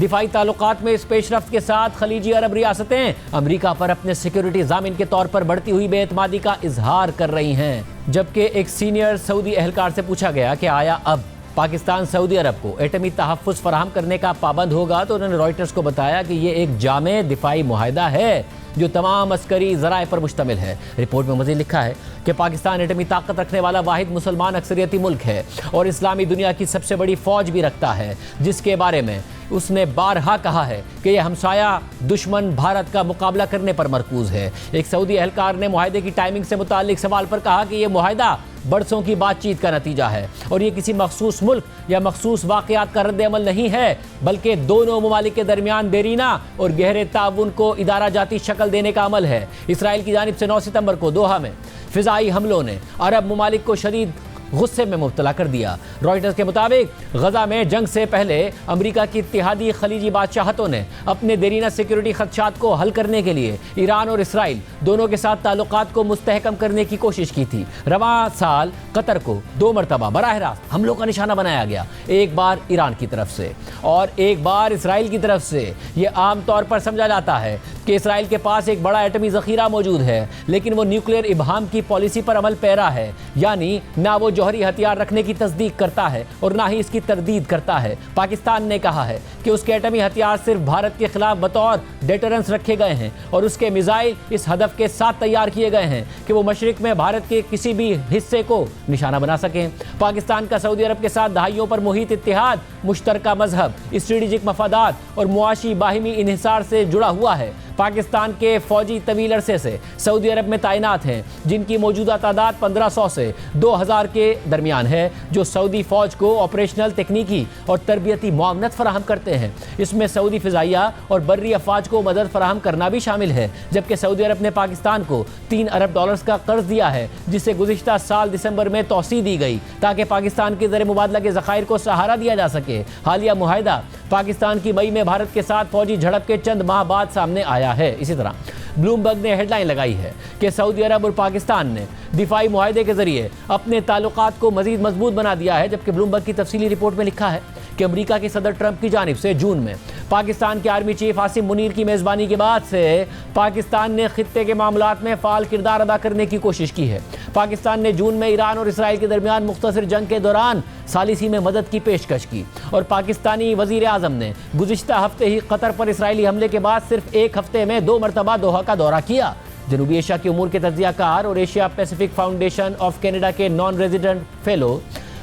دفاعی تعلقات میں اس پیش رفت کے ساتھ خلیجی عرب ریاستیں امریکہ پر اپنے سیکیورٹی ضامن کے طور پر بڑھتی ہوئی بے اعتمادی کا اظہار کر رہی ہیں۔ جبکہ ایک سینئر سعودی اہلکار سے پوچھا گیا کہ آیا اب پاکستان سعودی عرب کو ایٹمی تحفظ فراہم کرنے کا پابند ہوگا، تو انہوں نے رائٹرز کو بتایا کہ یہ ایک جامع دفاعی معاہدہ ہے جو تمام عسکری ذرائع پر مشتمل ہے۔ رپورٹ میں مزید لکھا ہے کہ پاکستان ایٹمی طاقت رکھنے والا واحد مسلمان اکثریتی ملک ہے اور اسلامی دنیا کی سب سے بڑی فوج بھی رکھتا ہے، جس کے بارے میں اس نے بارہا کہا ہے کہ یہ ہمسایہ دشمن بھارت کا مقابلہ کرنے پر مرکوز ہے۔ ایک سعودی اہلکار نے معاہدے کی ٹائمنگ سے متعلق سوال پر کہا کہ یہ معاہدہ برسوں کی بات چیت کا نتیجہ ہے اور یہ کسی مخصوص ملک یا مخصوص واقعات کا رد عمل نہیں ہے، بلکہ دونوں ممالک کے درمیان دیرینہ اور گہرے تعاون کو ادارہ جاتی شکل دینے کا عمل ہے۔ اسرائیل کی جانب سے 9 ستمبر کو دوحہ میں فضائی حملوں نے عرب ممالک کو شدید غصے میں مبتلا کر دیا۔ رائٹرز کے مطابق غزہ میں جنگ سے پہلے امریکہ کی اتحادی خلیجی بادشاہتوں نے اپنے دیرینہ سیکیورٹی خدشات کو حل کرنے کے لیے ایران اور اسرائیل دونوں کے ساتھ تعلقات کو مستحکم کرنے کی کوشش کی تھی۔ رواں سال قطر کو 2 مرتبہ براہ راست حملوں کا نشانہ بنایا گیا، ایک بار ایران کی طرف سے اور ایک بار اسرائیل کی طرف سے۔ یہ عام طور پر سمجھا جاتا ہے کہ اسرائیل کے پاس ایک بڑا ایٹمی ذخیرہ موجود ہے، لیکن وہ نیوکلیئر ابہام کی پالیسی پر عمل پیرا ہے، یعنی نہ وہ جوہری ہتھیار رکھنے کی تصدیق کرتا ہے اور نہ ہی اس کی تردید کرتا ہے۔ پاکستان نے کہا ہے کہ اس کے ایٹمی ہتھیار صرف بھارت کے خلاف بطور ڈیٹرنس رکھے گئے ہیں اور اس کے میزائل اس ہدف کے ساتھ تیار کیے گئے ہیں کہ وہ مشرق میں بھارت کے کسی بھی حصے کو نشانہ بنا سکیں۔ پاکستان کا سعودی عرب کے ساتھ دہائیوں پر محیط اتحاد، مشترکہ مذہب، اسٹریٹجک مفادات اور معاشی باہمی انحصار سے جڑا ہوا ہے۔ پاکستان کے فوجی طویل عرصے سے سعودی عرب میں تعینات ہیں، جن کی موجودہ تعداد 1500 سے 2000 کے درمیان ہے، جو سعودی فوج کو آپریشنل، تکنیکی اور تربیتی معاونت فراہم کرتے ہیں۔ اس میں سعودی فضائیہ اور بری افواج کو مدد فراہم کرنا بھی شامل ہے، جبکہ سعودی عرب نے پاکستان کو $3 ارب کا قرض دیا ہے، جسے گزشتہ سال دسمبر میں توسیع دی گئی تاکہ پاکستان کے زر مبادلہ کے ذخائر کو سہارا دیا جا سکے۔ حالیہ معاہدہ پاکستان کی مئی میں بھارت کے ساتھ فوجی جھڑپ کے چند ماہ بعد سامنے آیا ہے۔ اسی طرح بلومبرگ نے ہیڈ لائن لگائی ہے کہ سعودی عرب اور پاکستان نے دفاعی معاہدے کے ذریعے اپنے تعلقات کو مزید مضبوط بنا دیا ہے، جبکہ بلومبرگ کی تفصیلی رپورٹ میں لکھا ہے کہ امریکہ کے صدر ٹرمپ کی جانب سے جون میں پاکستان کے آرمی چیف عاصم منیر کی میزبانی کے بعد سے پاکستان نے خطے کے معاملات میں فعال کردار ادا کرنے کی کوشش کی ہے۔ پاکستان نے جون میں ایران اور اسرائیل کے درمیان مختصر جنگ کے دوران ثالثی میں مدد کی پیشکش کی اور پاکستانی وزیر اعظم نے گزشتہ ہفتے ہی قطر پر اسرائیلی حملے کے بعد صرف ایک ہفتے میں 2 مرتبہ دوحہ کا دورہ کیا۔ جنوبی ایشیا کے امور کے تجزیہ کار اور Asia Pacific foundation of Canada کے نان ریزیڈنٹ فیلو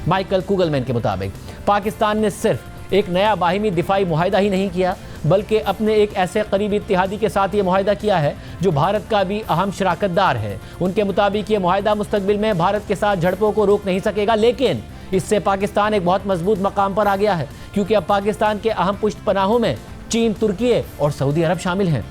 مائیکل کوگلمین کے مطابق پاکستان نے صرف ایک نیا باہمی دفاعی معاہدہ ہی نہیں کیا، بلکہ اپنے ایک ایسے قریبی اتحادی کے ساتھ یہ معاہدہ کیا ہے جو بھارت کا بھی اہم شراکت دار ہے۔ ان کے مطابق یہ معاہدہ مستقبل میں بھارت کے ساتھ جھڑپوں کو روک نہیں سکے گا، لیکن اس سے پاکستان ایک بہت مضبوط مقام پر آ گیا ہے، کیونکہ اب پاکستان کے اہم پشت پناہوں میں چین، ترکی اور سعودی عرب شامل ہیں۔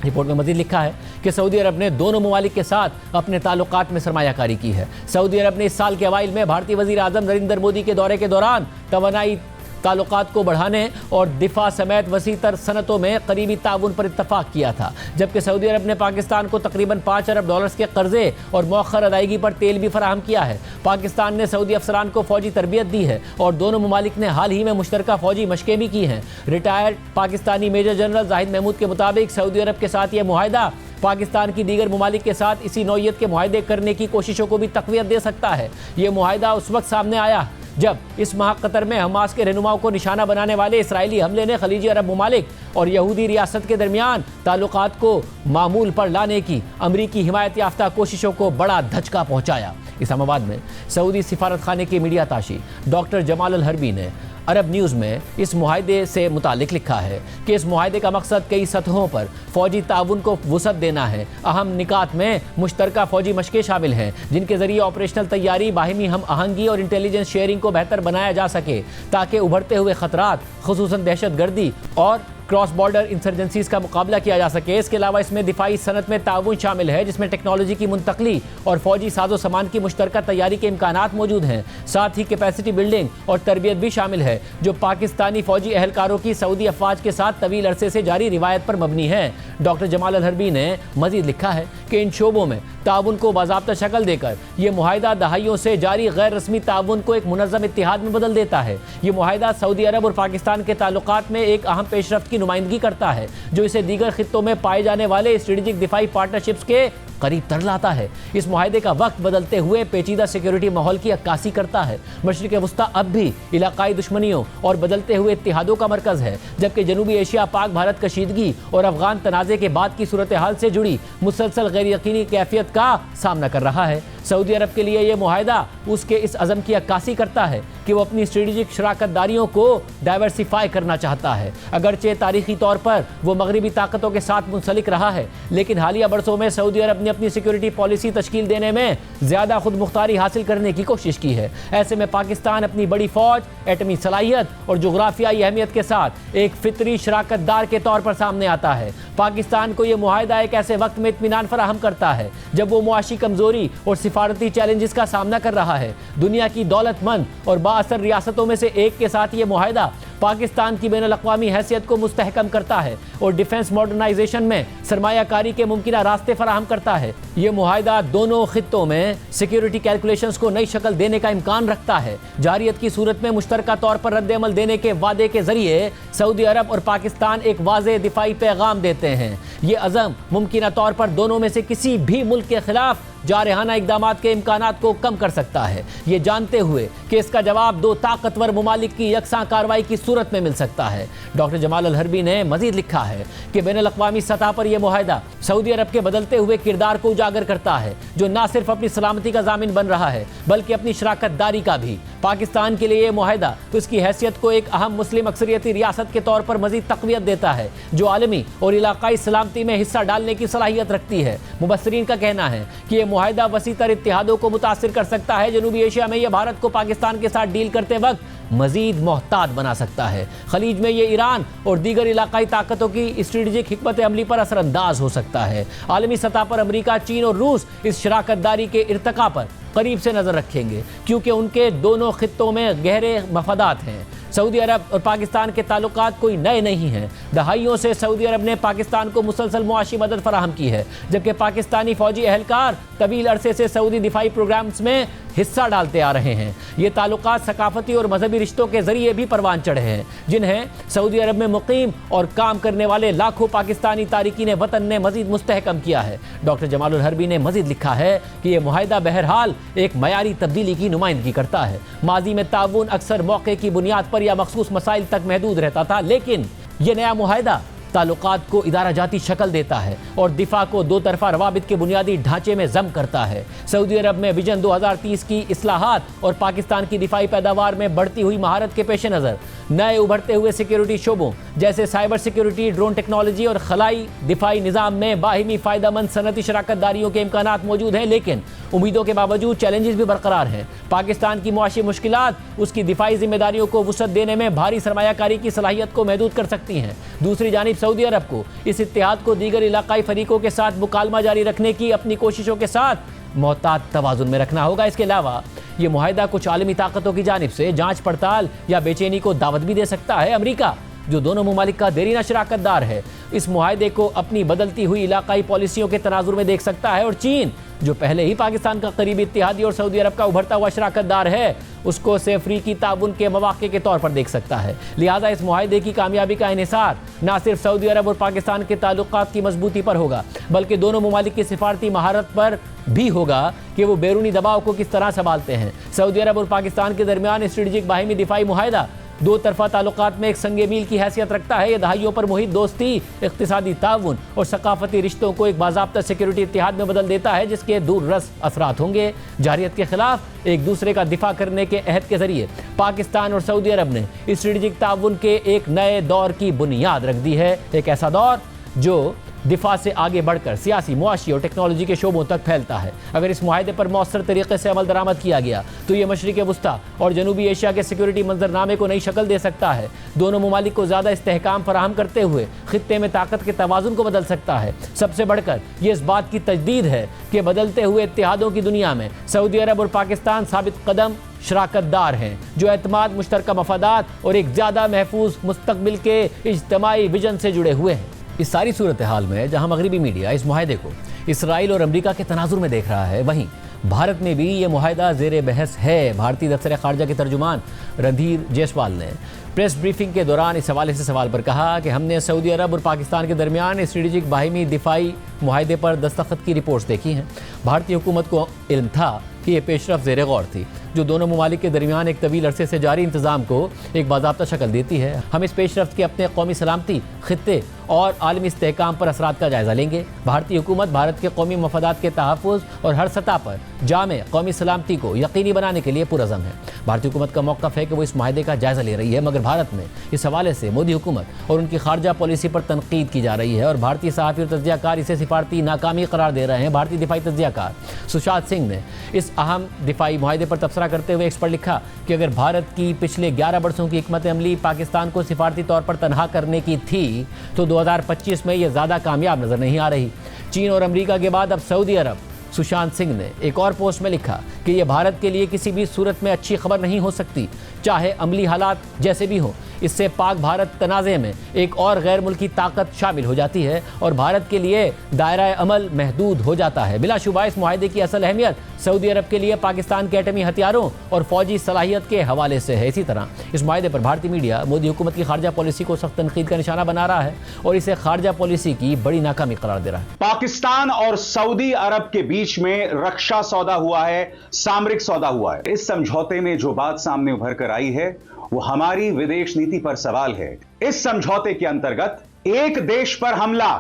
رپورٹ میں مزید لکھا ہے کہ سعودی عرب نے دونوں ممالک کے ساتھ اپنے تعلقات میں سرمایہ کاری کی ہے۔ سعودی عرب نے اس سال کے اوائل میں بھارتی وزیر اعظم نریندر مودی کے دورے کے دوران توانائی تعلقات کو بڑھانے اور دفاع سمیت وسیع تر صنعتوں میں قریبی تعاون پر اتفاق کیا تھا، جبکہ سعودی عرب نے پاکستان کو تقریباً $5 ارب کے قرضے اور مؤخر ادائیگی پر تیل بھی فراہم کیا ہے۔ پاکستان نے سعودی افسران کو فوجی تربیت دی ہے اور دونوں ممالک نے حال ہی میں مشترکہ فوجی مشقیں بھی کی ہیں۔ ریٹائرڈ پاکستانی میجر جنرل زاہد محمود کے مطابق سعودی عرب کے ساتھ یہ معاہدہ پاکستان کی دیگر ممالک کے ساتھ اسی نوعیت کے معاہدے کرنے کی کوششوں کو بھی تقویت دے سکتا ہے۔ یہ معاہدہ اس وقت سامنے آیا جب اس ماہ قطر میں حماس کے رہنماؤں کو نشانہ بنانے والے اسرائیلی حملے نے خلیجی عرب ممالک اور یہودی ریاست کے درمیان تعلقات کو معمول پر لانے کی امریکی حمایت یافتہ کوششوں کو بڑا دھچکا پہنچایا۔ اسلام آباد میں سعودی سفارت خانے کے میڈیا تاشی ڈاکٹر جمال الحربی نے عرب نیوز میں اس معاہدے سے متعلق لکھا ہے کہ اس معاہدے کا مقصد کئی سطحوں پر فوجی تعاون کو وسعت دینا ہے۔ اہم نکات میں مشترکہ فوجی مشقیں شامل ہیں، جن کے ذریعے آپریشنل تیاری، باہمی ہم آہنگی اور انٹیلیجنس شیئرنگ کو بہتر بنایا جا سکے تاکہ ابھرتے ہوئے خطرات خصوصاً دہشت گردی اور کراس بارڈر انسرجنسیز کا مقابلہ کیا جا سکے۔ اس کے علاوہ اس میں دفاعی صنعت میں تعاون شامل ہے، جس میں ٹیکنالوجی کی منتقلی اور فوجی ساز و سامان کی مشترکہ تیاری کے امکانات موجود ہیں۔ ساتھ ہی کیپیسٹی بلڈنگ اور تربیت بھی شامل ہے، جو پاکستانی فوجی اہلکاروں کی سعودی افواج کے ساتھ طویل عرصے سے جاری روایت پر مبنی ہے۔ ڈاکٹر جمال الحربی نے مزید لکھا ہے کہ ان شعبوں میں تعاون کو باضابطہ شکل دے کر یہ معاہدہ دہائیوں سے جاری غیر رسمی تعاون کو ایک منظم اتحاد میں بدل دیتا ہے۔ یہ معاہدہ سعودی عرب اور پاکستان کے تعلقات میں ایک اہم پیش رفت کی نمائندگی کرتا ہے، جو اسے دیگر خطوں میں پائے جانے والے اسٹریٹجک دفاعی پارٹنرشپس کے قریب تر لاتا ہے۔ اس معاہدے کا وقت بدلتے ہوئے پیچیدہ سیکیورٹی ماحول کی عکاسی کرتا ہے۔ مشرق وسطیٰ اب بھی علاقائی دشمنیوں اور بدلتے ہوئے اتحادوں کا مرکز ہے، جبکہ جنوبی ایشیا پاک بھارت کشیدگی اور افغان تنازع کے بعد کی صورتحال سے جڑی مسلسل غیر یقینی کیفیت کا سامنا کر رہا ہے۔ سعودی عرب کے لیے یہ معاہدہ اس کے اس عزم کی عکاسی کرتا ہے کہ وہ اپنی اسٹریٹجک شراکت داریوں کو ڈائیورسیفائی کرنا چاہتا ہے۔ اگرچہ تاریخی طور پر وہ مغربی طاقتوں کے ساتھ منسلک رہا ہے، لیکن حالیہ برسوں میں سعودی عرب نے اپنی سیکیورٹی پالیسی تشکیل دینے میں زیادہ خود مختاری حاصل کرنے کی کوشش کی ہے۔ ایسے میں پاکستان اپنی بڑی فوج، ایٹمی صلاحیت اور جغرافیائی اہمیت کے ساتھ ایک فطری شراکت دار کے طور پر سامنے آتا ہے۔ پاکستان کو یہ معاہدہ ایک ایسے وقت میں اطمینان فراہم کرتا ہے جب وہ معاشی کمزوری اور سفارتی چیلنجز کا سامنا کر رہا ہے۔ دنیا کی دولت مند اور بااثر ریاستوں میں سے ایک کے ساتھ یہ معاہدہ پاکستان کی بین الاقوامی حیثیت کو مستحکم کرتا ہے اور ڈیفنس ماڈرنائزیشن میں سرمایہ کاری کے ممکنہ راستے فراہم کرتا ہے۔ یہ معاہدہ دونوں خطوں میں سیکیورٹی کیلکولیشنز کو نئی شکل دینے کا امکان رکھتا ہے۔ جارحیت کی صورت میں مشترکہ طور پر رد عمل دینے کے وعدے کے ذریعے سعودی عرب اور پاکستان ایک واضح دفاعی پیغام دیتے ہیں۔ یہ عزم ممکنہ طور پر دونوں میں سے کسی بھی ملک کے خلاف جارحانہ اقدامات کے امکانات کو کم کر سکتا ہے، یہ جانتے ہوئے کہ اس کا جواب دو طاقتور ممالک کی یکساں کارروائی کی صورت میں مل سکتا ہے۔ ڈاکٹر جمال الحربی نے مزید لکھا ہے کہ بین الاقوامی سطح پر یہ معاہدہ سعودی عرب کے بدلتے ہوئے کردار کو اجاگر کرتا ہے، جو نہ صرف اپنی سلامتی کا ضامن بن رہا ہے بلکہ اپنی شراکت داری کا بھی۔ پاکستان کے لیے یہ معاہدہ اس کی حیثیت کو ایک اہم مسلم اکثریتی ریاست کے طور پر مزید تقویت دیتا ہے، جو عالمی اور علاقائی سلامتی میں حصہ ڈالنے کی صلاحیت رکھتی ہے۔ مبصرین کا کہنا ہے کہ یہ معاہدہ وسیع تر اتحادوں کو متاثر کر سکتا ہے۔ جنوبی ایشیا میں یہ بھارت کو پاکستان کے ساتھ ڈیل کرتے وقت مزید محتاط بنا سکتا ہے۔ خلیج میں یہ ایران اور دیگر علاقائی طاقتوں کی اسٹریٹجک حکمت عملی پر اثر انداز ہو سکتا ہے۔ عالمی سطح پر امریکہ، چین اور روس اس شراکت داری کے ارتقاء پر قریب سے نظر رکھیں گے، کیونکہ ان کے دونوں خطوں میں گہرے مفادات ہیں۔ سعودی عرب اور پاکستان کے تعلقات کوئی نئے نہیں ہیں۔ دہائیوں سے سعودی عرب نے پاکستان کو مسلسل معاشی مدد فراہم کی ہے، جبکہ پاکستانی فوجی اہلکار طویل عرصے سے سعودی دفاعی پروگرامز میں حصہ ڈالتے آ رہے ہیں۔ یہ تعلقات ثقافتی اور مذہبی رشتوں کے ذریعے بھی پروان چڑھے ہیں، جنہیں سعودی عرب میں مقیم اور کام کرنے والے لاکھوں پاکستانی تارکین وطن نے مزید مستحکم کیا ہے۔ ڈاکٹر جمال الحربی نے مزید لکھا ہے کہ یہ معاہدہ بہرحال ایک معیاری تبدیلی کی نمائندگی کرتا ہے۔ ماضی میں تعاون اکثر موقع کی بنیاد پر یا مخصوص مسائل تک محدود رہتا تھا، لیکن یہ نیا معاہدہ تعلقات کو ادارہ جاتی شکل دیتا ہے اور دفاع کو دو طرفہ روابط کے بنیادی ڈھانچے میں ضم کرتا ہے۔ سعودی عرب میں ویژن 2030 کی اصلاحات اور پاکستان کی دفاعی پیداوار میں بڑھتی ہوئی مہارت کے پیش نظر نئے ابھرتے ہوئے سیکیورٹی شعبوں جیسے سائبر سیکیورٹی، ڈرون ٹیکنالوجی اور خلائی دفاعی نظام میں باہمی فائدہ مند صنعتی شراکت داریوں کے امکانات موجود ہیں، لیکن امیدوں کے باوجود چیلنجز بھی برقرار ہیں۔ پاکستان کی معاشی مشکلات اس کی دفاعی ذمہ داریوں کو وسعت دینے میں بھاری سرمایہ کاری کی صلاحیت کو محدود کر سکتی ہیں۔ دوسری جانب سعودی عرب کو اس اتحاد کو دیگر علاقائی فریقوں کے ساتھ مکالمہ جاری رکھنے کی اپنی کوششوں کے ساتھ محتاط توازن میں رکھنا ہوگا۔ اس کے علاوہ یہ معاہدہ کچھ عالمی طاقتوں کی جانب سے جانچ پڑتال یا بے چینی کو دعوت بھی دے سکتا ہے۔ امریکہ، جو دونوں ممالک کا دیرینہ شراکت دار ہے، اس معاہدے کو اپنی بدلتی ہوئی علاقائی پالیسیوں کے تناظر میں دیکھ سکتا ہے، اور چین، جو پہلے ہی پاکستان کا قریبی اتحادی اور سعودی عرب کا ابھرتا ہوا شراکت دار ہے، اس کو سے افریقی تعاون کے مواقع کے طور پر دیکھ سکتا ہے۔ لہٰذا اس معاہدے کی کامیابی کا انحصار نہ صرف سعودی عرب اور پاکستان کے تعلقات کی مضبوطی پر ہوگا، بلکہ دونوں ممالک کی سفارتی مہارت پر بھی ہوگا کہ وہ بیرونی دباؤ کو کس طرح سنبھالتے ہیں۔ سعودی عرب اور پاکستان کے درمیان اسٹریٹجک باہمی دفاعی معاہدہ دو طرفہ تعلقات میں ایک سنگ میل کی حیثیت رکھتا ہے۔ یہ دہائیوں پر محیط دوستی، اقتصادی تعاون اور ثقافتی رشتوں کو ایک باضابطہ سیکیورٹی اتحاد میں بدل دیتا ہے، جس کے دور رس اثرات ہوں گے۔ جارحیت کے خلاف ایک دوسرے کا دفاع کرنے کے عہد کے ذریعے پاکستان اور سعودی عرب نے اسٹریٹجک تعاون کے ایک نئے دور کی بنیاد رکھ دی ہے، ایک ایسا دور جو دفاع سے آگے بڑھ کر سیاسی، معاشی اور ٹیکنالوجی کے شعبوں تک پھیلتا ہے۔ اگر اس معاہدے پر مؤثر طریقے سے عمل درآمد کیا گیا تو یہ مشرق وسطیٰ اور جنوبی ایشیا کے سیکیورٹی منظرنامے کو نئی شکل دے سکتا ہے۔ دونوں ممالک کو زیادہ استحکام فراہم کرتے ہوئے خطے میں طاقت کے توازن کو بدل سکتا ہے۔ سب سے بڑھ کر یہ اس بات کی تجدید ہے کہ بدلتے ہوئے اتحادوں کی دنیا میں سعودی عرب اور پاکستان ثابت قدم شراکت دار ہیں، جو اعتماد، مشترکہ مفادات اور ایک زیادہ محفوظ مستقبل کے اجتماعی ویژن سے جڑے ہوئے ہیں۔ اس ساری صورتحال میں جہاں مغربی میڈیا اس معاہدے کو اسرائیل اور امریکہ کے تناظر میں دیکھ رہا ہے، وہیں بھارت میں بھی یہ معاہدہ زیر بحث ہے۔ بھارتی دفتر خارجہ کے ترجمان رندھیر جیسوال نے پریس بریفنگ کے دوران اس حوالے سے سوال پر کہا کہ ہم نے سعودی عرب اور پاکستان کے درمیان اسٹریٹجک باہمی دفاعی معاہدے پر دستخط کی رپورٹس دیکھی ہیں۔ بھارتی حکومت کو علم تھا کہ یہ پیش رفت زیر غور تھی، جو دونوں ممالک کے درمیان ایک طویل عرصے سے جاری انتظام کو ایک باضابطہ شکل دیتی ہے۔ ہم اس پیش رفت کے اپنے قومی سلامتی، خطے اور عالمی استحکام پر اثرات کا جائزہ لیں گے۔ بھارتی حکومت بھارت کے قومی مفادات کے تحفظ اور ہر سطح پر جامع قومی سلامتی کو یقینی بنانے کے لیے پرعزم ہے۔ بھارتی حکومت کا موقف ہے کہ وہ اس معاہدے کا جائزہ لے رہی ہے، مگر بھارت میں اس حوالے سے مودی حکومت اور ان کی خارجہ پالیسی پر تنقید کی جا رہی ہے، اور بھارتی صحافی اور تجزیہ کار اسے سفارتی ناکامی قرار دے رہے ہیں۔ بھارتی دفاعی تجزیہ کار سشانت سنگھ نے اس اہم دفاعی معاہدے پر تبصرہ کرتے ہوئے ایکس پر لکھا کہ اگر بھارت کی پچھلے 11 برسوں کی حکمت عملی پاکستان کو سفارتی طور پر تنہا کرنے کی تھی تو 2025 میں یہ زیادہ کامیاب نظر نہیں آ رہی۔ چین اور امریکہ کے بعد اب سعودی عرب۔ سشانت سنگھ نے ایک اور پوسٹ میں لکھا کہ یہ بھارت کے لیے کسی بھی صورت میں اچھی خبر نہیں ہو سکتی، چاہے عملی حالات جیسے بھی ہوں۔ اس سے پاک بھارت تنازع میں ایک اور غیر ملکی طاقت شامل ہو جاتی ہے اور بھارت کے لیے دائرہ عمل محدود ہو جاتا ہے۔ بلا شبہ اس معاہدے کی اصل اہمیت سعودی عرب کے لیے پاکستان کے ایٹمی ہتھیاروں اور فوجی صلاحیت کے حوالے سے ہے۔ اسی طرح اس معاہدے پر بھارتی میڈیا مودی حکومت کی خارجہ پالیسی کو سخت تنقید کا نشانہ بنا رہا ہے اور اسے خارجہ پالیسی کی بڑی ناکامی قرار دے رہا ہے۔ پاکستان اور سعودی عرب کے بیچ میں رکشا سودا ہوا ہے، سامرک سودا ہوا ہے۔ اس سمجھوتے میں جو بات سامنے ابھر کر آئی ہے وہ ہماری ودیش نیتی پر سوال ہے۔ اس سمجھوتے کے انترگت ایک دیش پر حملہ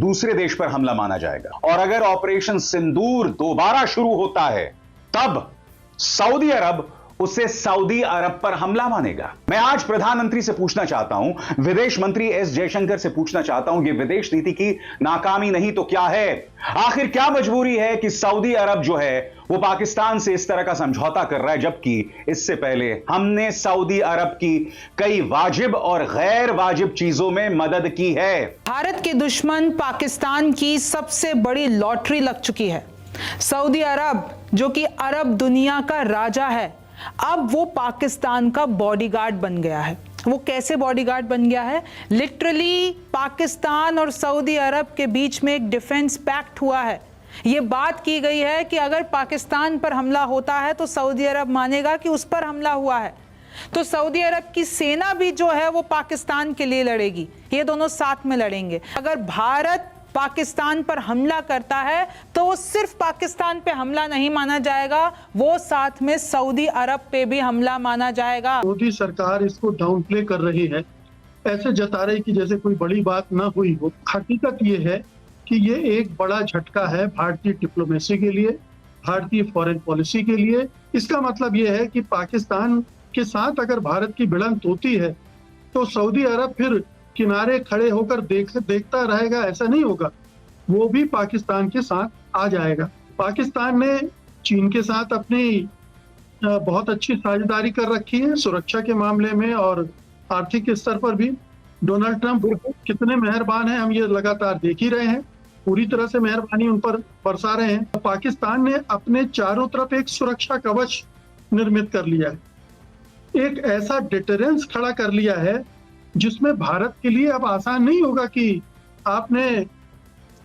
دوسرے دیش پر حملہ مانا جائے گا، اور اگر آپریشن سندور دوبارہ شروع ہوتا ہے تب سعودی عرب اسے سعودی عرب پر حملہ مانے گا۔ میں آج پردھان منتری سے پوچھنا چاہتا ہوں، ودیش منتری ایس جے شنکر سے پوچھنا چاہتا ہوں، یہ ودیش نیتی کی ناکامی نہیں تو کیا ہے؟ آخر کیا مجبوری ہے کہ سعودی عرب جو ہے وہ پاکستان سے اس طرح کا سمجھوتا کر رہا ہے، جبکہ اس سے پہلے ہم نے سعودی عرب کی کئی واجب اور غیر واجب چیزوں میں مدد کی ہے۔ بھارت کے دشمن پاکستان کی سب سے بڑی لاٹری لگ چکی ہے۔ سعودی عرب جو کہ عرب دنیا کا راجا ہے، اب وہ پاکستان کا باڈی گارڈ بن گیا ہے۔ وہ کیسے باڈی گارڈ بن گیا ہے؟ لٹرلی پاکستان اور سعودی عرب کے بیچ میں ایک ڈیفنس پیکٹ ہوا ہے۔ یہ بات کی گئی ہے کہ اگر پاکستان پر حملہ ہوتا ہے تو سعودی عرب مانے گا کہ اس پر حملہ ہوا ہے، تو سعودی عرب کی سینا بھی جو ہے وہ پاکستان کے لیے لڑے گی، یہ دونوں ساتھ میں لڑیں گے۔ اگر بھارت پاکستان پر حملہ کرتا ہے تو وہ صرف پاکستان پہ حملہ نہیں مانا جائے گا، وہ ساتھ میں سعودی عرب پہ بھی حملہ مانا جائے گا۔ مودی سرکار اس کو ڈاؤن پلے کر رہی ہے، ایسے جتا رہی کہ جیسے کوئی بڑی بات نہ ہوئی ہو۔ حقیقت یہ ہے کہ یہ ایک بڑا جھٹکا ہے بھارتی ڈپلومیسی کے لیے، بھارتی فارن پالیسی کے لیے۔ اس کا مطلب یہ ہے کہ پاکستان کے ساتھ اگر بھارت کی بھڑنت ہوتی ہے تو سعودی عرب پھر کنارے کھڑے ہو کر دیکھتا رہے گا، ایسا نہیں ہوگا، وہ بھی پاکستان کے ساتھ آ جائے گا۔ پاکستان نے چین کے ساتھ اپنی بہت اچھی ساجھیداری کر رکھی ہے سرکشا کے معاملے میں اور آرتھک استر پر بھی۔ ڈونلڈ ٹرمپ کتنے مہربان ہیں ہم یہ لگاتار دیکھ ہی رہے ہیں، پوری طرح سے مہربانی ان پر برسا رہے ہیں۔ پاکستان نے اپنے چاروں طرف ایک سرکشا کوچ نرمت کر لیا ہے، ایک ایسا ڈیٹرنس کھڑا کر لیا ہے جس میں بھارت کے لیے اب آسان نہیں ہوگا کہ آپ نے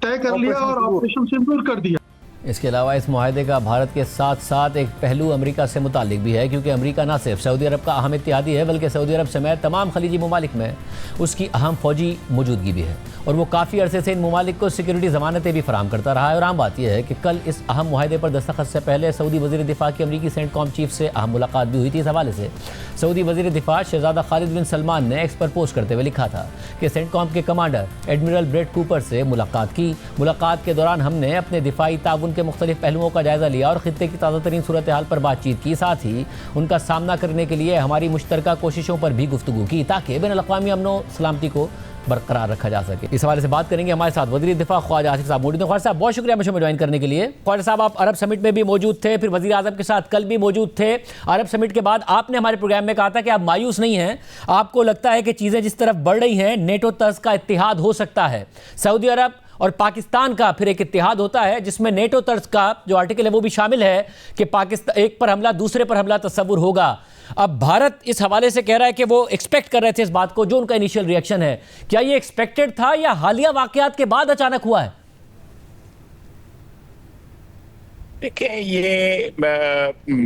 طے کر لیا اور آپریشن سندور کر دیا۔ اس کے علاوہ اس معاہدے کا بھارت کے ساتھ ساتھ ایک پہلو امریکہ سے متعلق بھی ہے، کیونکہ امریکہ نہ صرف سعودی عرب کا اہم اتحادی ہے بلکہ سعودی عرب سمیت تمام خلیجی ممالک میں اس کی اہم فوجی موجودگی بھی ہے، اور وہ کافی عرصے سے ان ممالک کو سیکیورٹی ضمانتیں بھی فراہم کرتا رہا ہے۔ اور عام بات یہ ہے کہ کل اس اہم معاہدے پر دستخط سے پہلے سعودی وزیر دفاع کی امریکی سینٹ کام چیف سے اہم ملاقات بھی ہوئی تھی۔ اس حوالے سے سعودی وزیر دفاع شہزادہ خالد بن سلمان نے ایکس پر پوسٹ کرتے ہوئے لکھا تھا کہ سینٹ کام کے کمانڈر ایڈمرل بریٹ کوپر سے ملاقات کی۔ ملاقات کے دوران ہم نے اپنے دفاعی تعاون کے مختلف پہلوؤں کا جائزہ لیا اور خطے کی تازہ ترین صورتحال پر بات چیت کی، ساتھ ہی ان کا سامنا کرنے کے لیے ہماری مشترکہ کوششوں پر بھی گفتگو کی تاکہ بین الاقوامی امن و سلامتی کو برقرار رکھا جا سکے. اس حوالے سے بات کریں گے ہمارے ساتھ وزیر دفاع خواجہ آصف صاحب موجود ہیں. خواجہ صاحب بہت شکریہ مجھے جوائن کرنے کے لیے. خواجہ صاحب آپ عرب سمٹ میں بھی موجود تھے, پھر وزیر اعظم کے ساتھ کل بھی موجود تھے. عرب سمٹ کے بعد آپ نے ہمارے پروگرام میں کہا تھا کہ آپ مایوس نہیں ہیں, آپ کو لگتا ہے کہ چیزیں جس طرف بڑھ رہی ہیں نیٹو طرز کا اتحاد ہو سکتا ہے. سعودی عرب اور پاکستان کا پھر ایک اتحاد ہوتا ہے جس میں نیٹو طرز کا جو آرٹیکل ہے وہ بھی شامل ہے کہ پاکستان ایک پر حملہ دوسرے پر حملہ تصور ہوگا. اب بھارت اس حوالے سے کہہ رہا ہے کہ وہ ایکسپیکٹ کر رہے تھے اس بات کو, جو ان کا انیشل ریئیکشن ہے, کیا یہ ایکسپیکٹڈ تھا یا حالیہ واقعات کے بعد اچانک ہوا ہے؟ دیکھیں یہ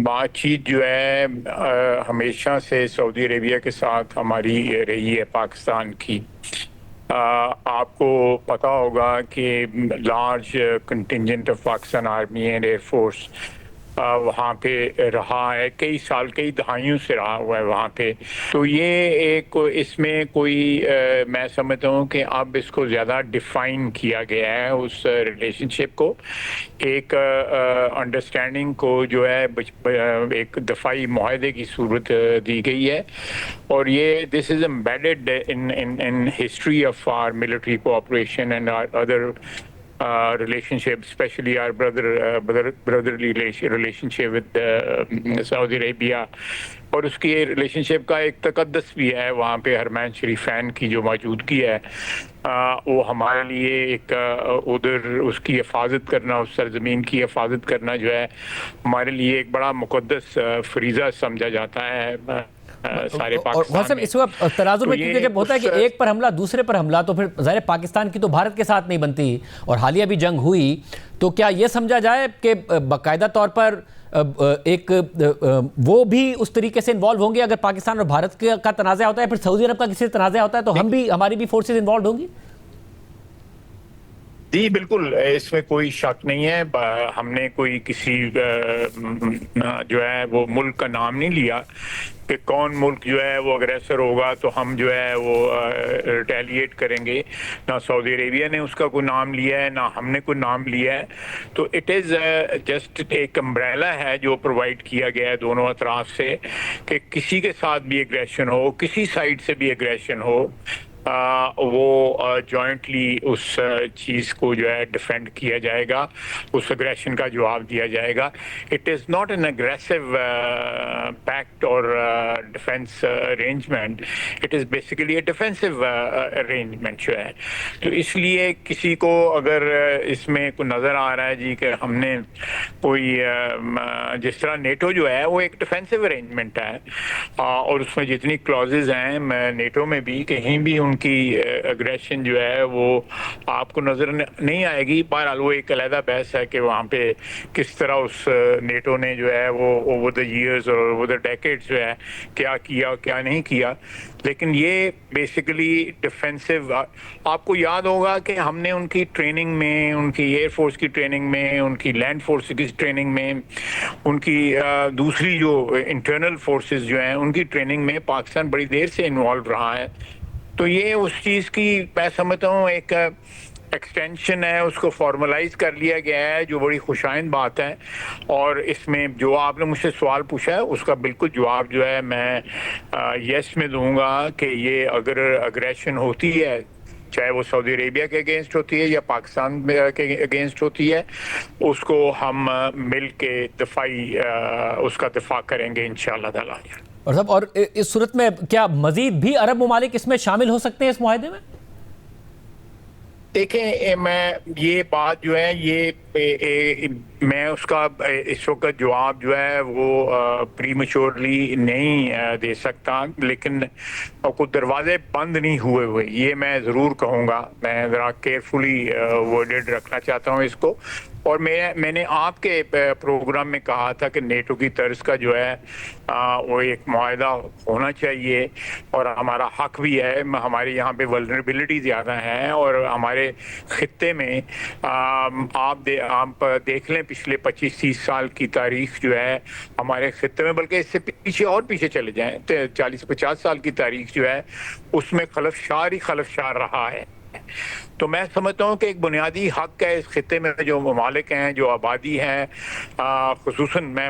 بات چیت جو ہے ہمیشہ سے سعودی عربیہ کے ساتھ ہماری رہی ہے پاکستان کی. آپ کو پتا ہوگا کہ large contingent of Pakistan army and air force وہاں پہ رہا ہے, کئی سال کئی دہائیوں سے رہا ہوا ہے وہاں پہ. تو یہ ایک اس میں کوئی میں سمجھتا ہوں کہ اب اس کو زیادہ ڈیفائن کیا گیا ہے اس ریلیشن شپ کو, ایک انڈرسٹینڈنگ کو جو ہے ایک دفاعی معاہدے کی صورت دی گئی ہے. اور یہ this is embedded in history of our military cooperation and our other relationship, especially our brotherly relationship with Saudi Arabia. اور اس کی ریلیشن شپ کا ایک تقدس بھی ہے وہاں پہ. حرمین شریفین کی جو موجودگی ہے وہ ہمارے لیے ایک ادھر اس کی حفاظت کرنا, اس سرزمین کی حفاظت کرنا جو ہے ہمارے لیے ایک بڑا مقدس فریضہ سمجھا جاتا ہے سارے پاکستان میں. اس وقت تناظر میں کیونکہ جب ہوتا ہے کہ ایک پر حملہ دوسرے پر حملہ, تو پھر ظاہر پاکستان کی تو بھارت کے ساتھ نہیں بنتی, اور حالیہ بھی جنگ ہوئی, تو کیا یہ سمجھا جائے کہ باقاعدہ طور پر ایک وہ بھی اس طریقے سے انوالو ہوں گے اگر پاکستان اور بھارت کا تنازع ہوتا ہے, پھر سعودی عرب کا کسی سے تنازع ہوتا ہے تو ہم بھی ہماری بھی فورسز انوالو ہوں گی؟ جی بالکل, اس میں کوئی شک نہیں ہے. ہم نے کوئی کسی جو ہے وہ ملک کا نام نہیں لیا کہ کون ملک جو ہے وہ اگریسر ہوگا تو ہم جو ہے وہ ریٹیلیٹ کریں گے. نہ سعودی عربیہ نے اس کا کوئی نام لیا ہے, نہ ہم نے کوئی نام لیا ہے. تو اٹ از جسٹ ایک امبریلا ہے جو پرووائڈ کیا گیا ہے دونوں اطراف سے کہ کسی کے ساتھ بھی اگریشن ہو, کسی سائڈ سے بھی اگریشن ہو, وہ جوائنٹلی اس چیز کو جو ہے ڈیفینڈ کیا جائے گا, اس اگریشن کا جواب دیا جائے گا. It is not an aggressive pact or defence arrangement, it is basically a defensive arrangement جو ہے. تو اس لیے کسی کو اگر اس میں کوئی نظر آ رہا ہے جی کہ ہم نے کوئی جس طرح نیٹو جو ہے وہ ایک ڈیفینسو ارینجمنٹ ہے اور اس میں جتنی کلوزز ہیں نیٹو میں بھی کہیں بھی ان کی اگریشن جو ہے وہ آپ کو نظر نہیں آئے گی. بہرحال وہ ایک علیحدہ بحث ہے کہ وہاں پہ کس طرح اس نیٹو نے جو ہے وہ اوور دا ایئرز اور اوور دا ڈیکیڈز جو ہے کیا کیا کیا نہیں کیا. لیکن یہ بیسیکلی ڈیفینسو, آپ کو یاد ہوگا کہ ہم نے ان کی ٹریننگ میں, ان کی ایئر فورس کی ٹریننگ میں, ان کی لینڈ فورس کی ٹریننگ میں, ان کی دوسری جو انٹرنل فورسز جو ہیں ان کی ٹریننگ میں پاکستان بڑی دیر سے انوالو رہا ہے. تو یہ اس چیز کی میں سمجھتا ہوں ایک ایکسٹینشن ہے, اس کو فارملائز کر لیا گیا ہے جو بڑی خوشائند بات ہے. اور اس میں جو آپ نے مجھ سے سوال پوچھا ہے اس کا بالکل جواب جو ہے میں یس میں دوں گا کہ یہ اگر اگریشن ہوتی ہے چاہے وہ سعودی عربیہ کے اگینسٹ ہوتی ہے یا پاکستان کے اگینسٹ ہوتی ہے, اس کو ہم مل کے دفاعی اس کا دفاع کریں گے انشاءاللہ تعالیٰ. اور اس صورت میں کیا مزید بھی عرب ممالک اس میں شامل ہو سکتے ہیں اس معاہدے میں؟ دیکھیں میں یہ بات جو ہے یہ میں اس کا اس وقت جواب جو ہے وہ پری میچورلی نہیں دے سکتا, لیکن کوئی دروازے بند نہیں ہوئے یہ میں ضرور کہوں گا. میں ذرا کیئرفلی ورڈڈ رکھنا چاہتا ہوں اس کو. اور میں نے آپ کے پروگرام میں کہا تھا کہ نیٹو کی طرز کا جو ہے وہ ایک معاہدہ ہونا چاہیے اور ہمارا حق بھی ہے. ہمارے یہاں پہ ولنریبلٹی زیادہ ہیں اور ہمارے خطے میں آپ دیکھ لیں پچھلے 25-30 سال کی تاریخ جو ہے ہمارے خطے میں, بلکہ اس سے پیچھے اور پیچھے چلے جائیں 40-50 سال کی تاریخ جو ہے اس میں خلفشار رہا ہے. تو میں سمجھتا ہوں کہ ایک بنیادی حق ہے اس خطے میں جو ممالک ہیں, جو آبادی ہیں, خصوصاً میں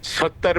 72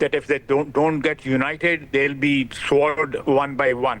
that if they don't get united they'll be sword one by one।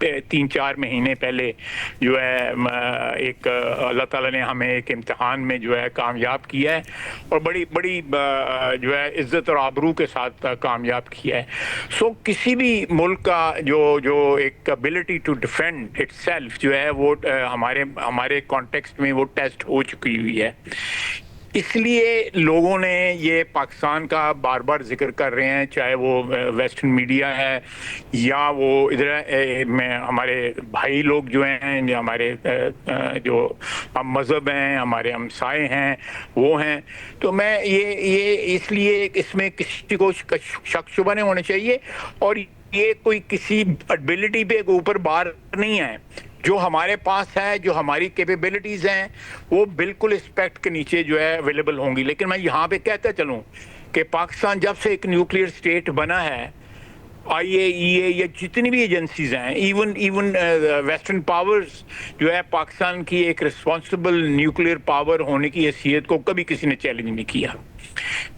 3-4 مہینے پہلے جو ہے ایک اللہ تعالیٰ نے ہمیں ایک امتحان میں جو ہے کامیاب کیا ہے, اور بڑی بڑی جو ہے عزت اور آبرو کے ساتھ کامیاب کیا ہے. سو کسی بھی ملک کا جو ایک ability to defend itself جو ہے وہ ہمارے کانٹیکسٹ میں وہ ٹیسٹ ہو چکی ہوئی ہے. اس لیے لوگوں نے یہ پاکستان کا بار بار ذکر کر رہے ہیں, چاہے وہ ویسٹرن میڈیا ہے یا وہ ادھر میں ہمارے بھائی لوگ جو ہیں, ہمارے جو مذہب ہیں, ہمارے ہمسائے ہیں وہ ہیں. تو میں یہ اس لیے اس میں کسی کو شک شبہ نہیں ہونا چاہیے, اور یہ کوئی کسی ایبلٹی پہ اوپر بار نہیں ہے. جو ہمارے پاس ہے, جو ہماری کیپیبلٹیز ہیں, وہ بالکل اس پیکٹ کے نیچے جو ہے اویلیبل ہوں گی. لیکن میں یہاں پہ کہتا چلوں کہ پاکستان جب سے ایک نیوکلیئر اسٹیٹ بنا ہے, آئی اے ای اے یا جتنی بھی ایجنسیز ہیں, ایون ویسٹرن پاورز جو ہے پاکستان کی ایک رسپانسبل نیوکلیئر پاور ہونے کی حیثیت کو کبھی کسی نے چیلنج نہیں کیا.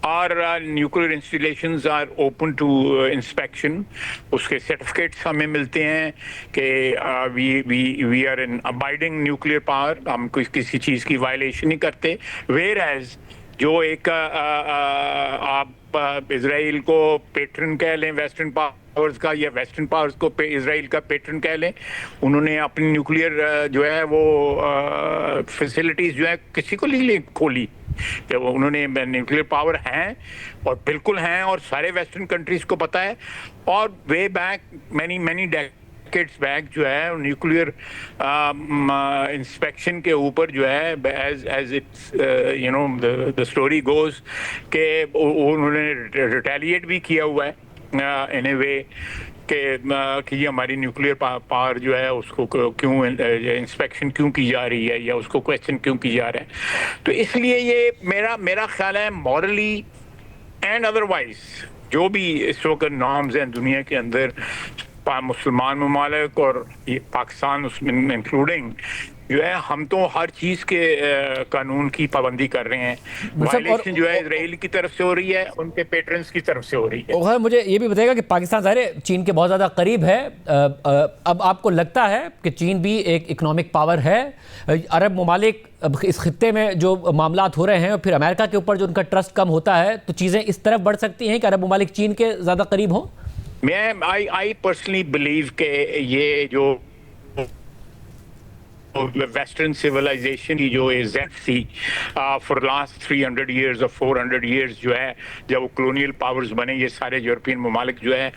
اور nuclear installations are open to inspection. اس کے سرٹیفکیٹس ہمیں ملتے ہیں کہ we are an abiding nuclear power, ہم کسی چیز کی وائلیشن نہیں کرتے. ویئر ایز جو ایک آپ اسرائیل کو پیٹرن کہہ لیں ویسٹرن پاورز کا, یا ویسٹرن پاورز کو اسرائیل کا پیٹرن کہہ لیں, انہوں نے اپنی نیوکلیئر جو ہے وہ فیسلٹیز جو ہے کسی کو نہیں کھولی. انہوں نے نیوکلیئر پاور ہیں, اور بالکل ہیں, اور سارے ویسٹرن کنٹریز کو پتہ ہے. اور way back many decades back جو ہے نیوکلیئر انسپیکشن کے اوپر جو ہے as it's you know the story goes کہ انہوں نے ریٹیلیٹ بھی کیا ہوا ہے ان اے وے کہ یہ ہماری نیوکلیئر پاور جو ہے اس کو کیوں انسپیکشن کیوں کی جا رہی ہے, یا اس کو کویسچن کیوں کی جا رہا ہے. تو اس لیے یہ میرا خیال ہے مورلی اینڈ ادروائز جو بھی اس وقت نارمز ہیں دنیا کے اندر, مسلمان ممالک اور پاکستان اس میں انکلوڈنگ جو ہے, ہم تو ہر چیز کے قانون کی پابندی کر رہے ہیں. وائلیشن جو ہے اسرائیل کی طرف سے ہو رہی ہے, ان کے پیٹرنز کی طرف سے ہو رہی ہے. اور مجھے یہ بھی بتائے گا کہ پاکستان ظاہر ہے چین کے بہت زیادہ قریب ہے, اب آپ کو لگتا ہے کہ چین بھی ایک اکنامک پاور ہے, عرب ممالک اس خطے میں جو معاملات ہو رہے ہیں اور پھر امریکہ کے اوپر جو ان کا ٹرسٹ کم ہوتا ہے, تو چیزیں اس طرف بڑھ سکتی ہیں کہ عرب ممالک چین کے زیادہ قریب ہوں؟ I personally believe کہ یہ جو ویسٹرن سیولائزیشن کی جو ایزیکٹ تھی فار لاسٹ 300 ایئرز اور 400 ایئرز جو ہے, جب وہ کلونیل پاورز بنے, یہ سارے یورپین ممالک جو ہے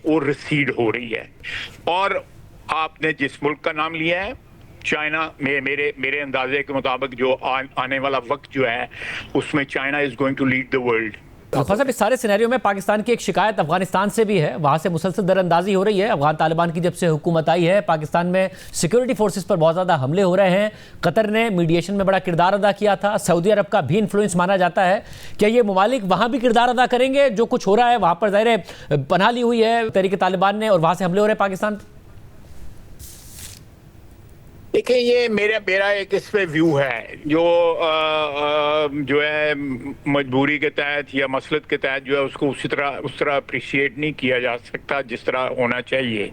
وہ ریسیڈ ہو رہی ہے. اور آپ نے جس ملک کا نام لیا ہے چائنا, میرے اندازے کے مطابق جو آنے والا وقت جو ہے اس میں China is going to lead the world. Khan صاحب, اس سارے سینیریو میں پاکستان کی ایک شکایت افغانستان سے بھی ہے, وہاں سے مسلسل در اندازی ہو رہی ہے. افغان طالبان کی جب سے حکومت آئی ہے پاکستان میں سیکیورٹی فورسز پر بہت زیادہ حملے ہو رہے ہیں. قطر نے میڈیشن میں بڑا کردار ادا کیا تھا, سعودی عرب کا بھی انفلوئنس مانا جاتا ہے. کیا یہ ممالک وہاں بھی کردار ادا کریں گے؟ جو کچھ ہو رہا ہے وہاں پر ظاہر ہے پناہ لی ہوئی ہے تحریک طالبان نے, اور وہاں سے حملے ہو رہے ہیں پاکستان. دیکھیں, یہ میرا ایک اس پہ ویو ہے جو ہے مجبوری کے تحت یا مسلط کے تحت جو ہے اس کو اس طرح اپریشیٹ نہیں کیا جا سکتا جس طرح ہونا چاہیے.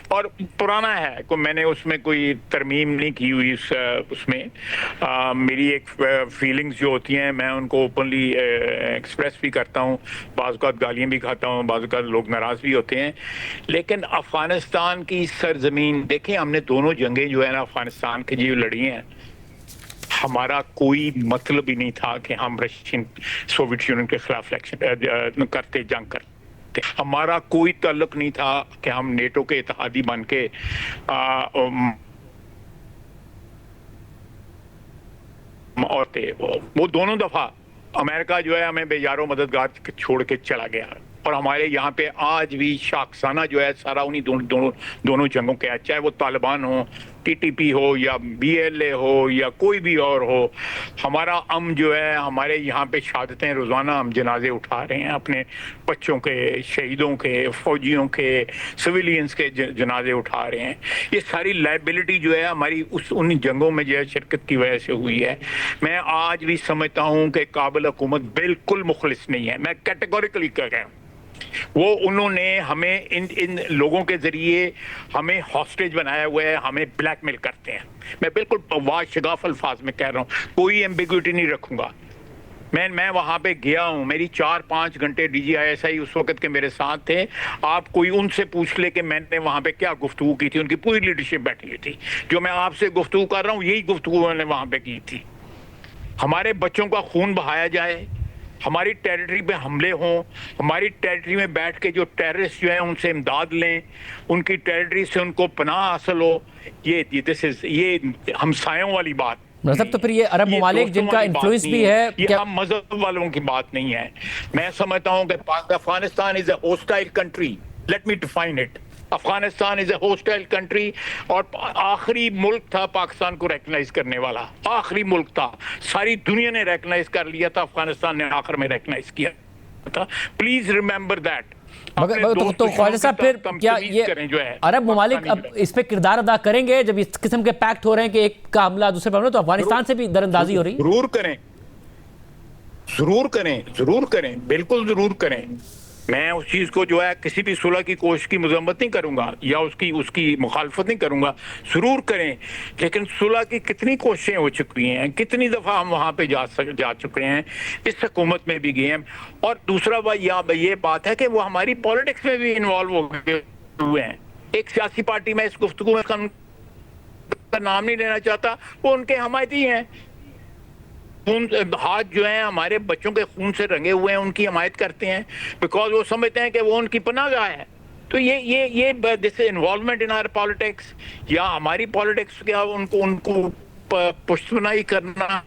اور پرانا ہے, میں نے اس میں کوئی ترمیم نہیں کی ہوئی اس میں. میری ایک فیلنگز جو ہوتی ہیں میں ان کو اوپنلی ایکسپریس بھی کرتا ہوں, بعض اوقات گالیاں بھی کھاتا ہوں, بعض اوقات لوگ ناراض بھی ہوتے ہیں. لیکن افغانستان کی سرزمین دیکھیں, ہم نے دونوں جنگیں جو ہے نا افغانستان کی جو لڑی ہیں, ہمارا کوئی مطلب ہی نہیں تھا کہ ہم رشین سوویت یونین کے خلاف کرتے جنگ کرتے. ہمارا کوئی تعلق نہیں تھا کہ ہم نیٹو کے اتحادی بن کے وہ دونوں دفعہ امریکہ جو ہے ہمیں بے یار و مددگار چھوڑ کے چلا گیا. اور ہمارے یہاں پہ آج بھی شاخسانہ جو ہے سارا انہی دونوں جنگوں کے ہے, چاہے وہ طالبان ہو, ٹی ٹی پی ہو, یا بی ایل اے ہو, یا کوئی بھی اور ہو. ہمارا جو ہے ہمارے یہاں پہ شہادتیں روزانہ ہم جنازے اٹھا رہے ہیں, اپنے بچوں کے, شہیدوں کے, فوجیوں کے, سویلینز کے جنازے اٹھا رہے ہیں. یہ ساری لائبلٹی جو ہے ہماری ان جنگوں میں جو ہے شرکت کی وجہ سے ہوئی ہے. میں آج بھی سمجھتا ہوں کہ قابل حکومت بالکل مخلص نہیں ہے, میں کیٹیگوریکلی کہہ رہا ہوں. وہ انہوں نے ہمیں ان لوگوں کے ذریعے ہمیں ہاسٹیج بنایا ہوا ہے, ہمیں بلیک میل کرتے ہیں. میں بالکل شگاف الفاظ میں کہہ رہا ہوں, کوئی ایمبیگوٹی نہیں رکھوں گا. میں وہاں پہ گیا ہوں, میری 4-5 گھنٹے DGISI اس وقت کے میرے ساتھ تھے. آپ کوئی ان سے پوچھ لے کہ میں نے وہاں پہ کیا گفتگو کی تھی, ان کی پوری لیڈرشپ بیٹھی ہوئی تھی. جو میں آپ سے گفتگو کر رہا ہوں یہی گفتگو میں نے وہاں پہ کی تھی. ہمارے بچوں کا خون بہایا جائے, ہماری ٹیریٹری پہ حملے ہوں, ہماری ٹیریٹری میں بیٹھ کے جو ٹیررسٹ جو ہیں ان سے امداد لیں, ان کی ٹیریٹری سے ان کو پناہ حاصل ہو, یہ ہمسایوں والی بات. مطلب تو پھر یہ عرب ممالک جن کا انفلوئنس بھی ہے, یہ ہم مذہب والوں کی بات نہیں ہے. میں سمجھتا ہوں کہ Afghanistan is a hostile country. Let me define it. Afghanistan is a hostile country, اور آخری ملک تھا پاکستان کو ریکگنائز کرنے والا, آخری ملک تھا. ساری دنیا نے ریکگنائز کر لیا تھا, افغانستان نے آخر میں ریکگنائز کیا تھا. Please remember that. مگر تو خواجہ صاحب پھر کیا یہ عرب ممالک اب اس پہ کردار ادا کریں گے جب اس قسم کے پیکٹ ہو رہے ہیں کہ ایک کا حملہ دوسرے پر حملہ, تو افغانستان سے بھی دراندازی ہو رہی ہے؟ ضرور کریں, بالکل ضرور کریں. میں اس چیز کو جو ہے کسی بھی صلح کی کوشش کی مذمت نہیں کروں گا یا اس کی مخالفت نہیں کروں گا. ضرور کریں, لیکن صلح کی کتنی کوششیں ہو چکی ہیں, کتنی دفعہ ہم وہاں پہ جا چکے ہیں, اس حکومت میں بھی گئے ہیں. اور دوسرا یہ بات ہے کہ وہ ہماری پالیٹکس میں بھی انوالو ہو گئے ہوئے ہیں. ایک سیاسی پارٹی میں اس گفتگو میں کا نام نہیں لینا چاہتا, وہ ان کے حمایتی ہیں. ہاتھ جو ہیں ہمارے بچوں کے خون سے رنگے ہوئے ہیں, ان کی حمایت کرتے ہیں بیکاز وہ سمجھتے ہیں کہ وہ ان کی پناہ گاہ ہے. تو یہ دس انوالومنٹ ان آور پالیٹکس, یا ہماری پالیٹکس کیا ان کو پشت پناہی کرنا.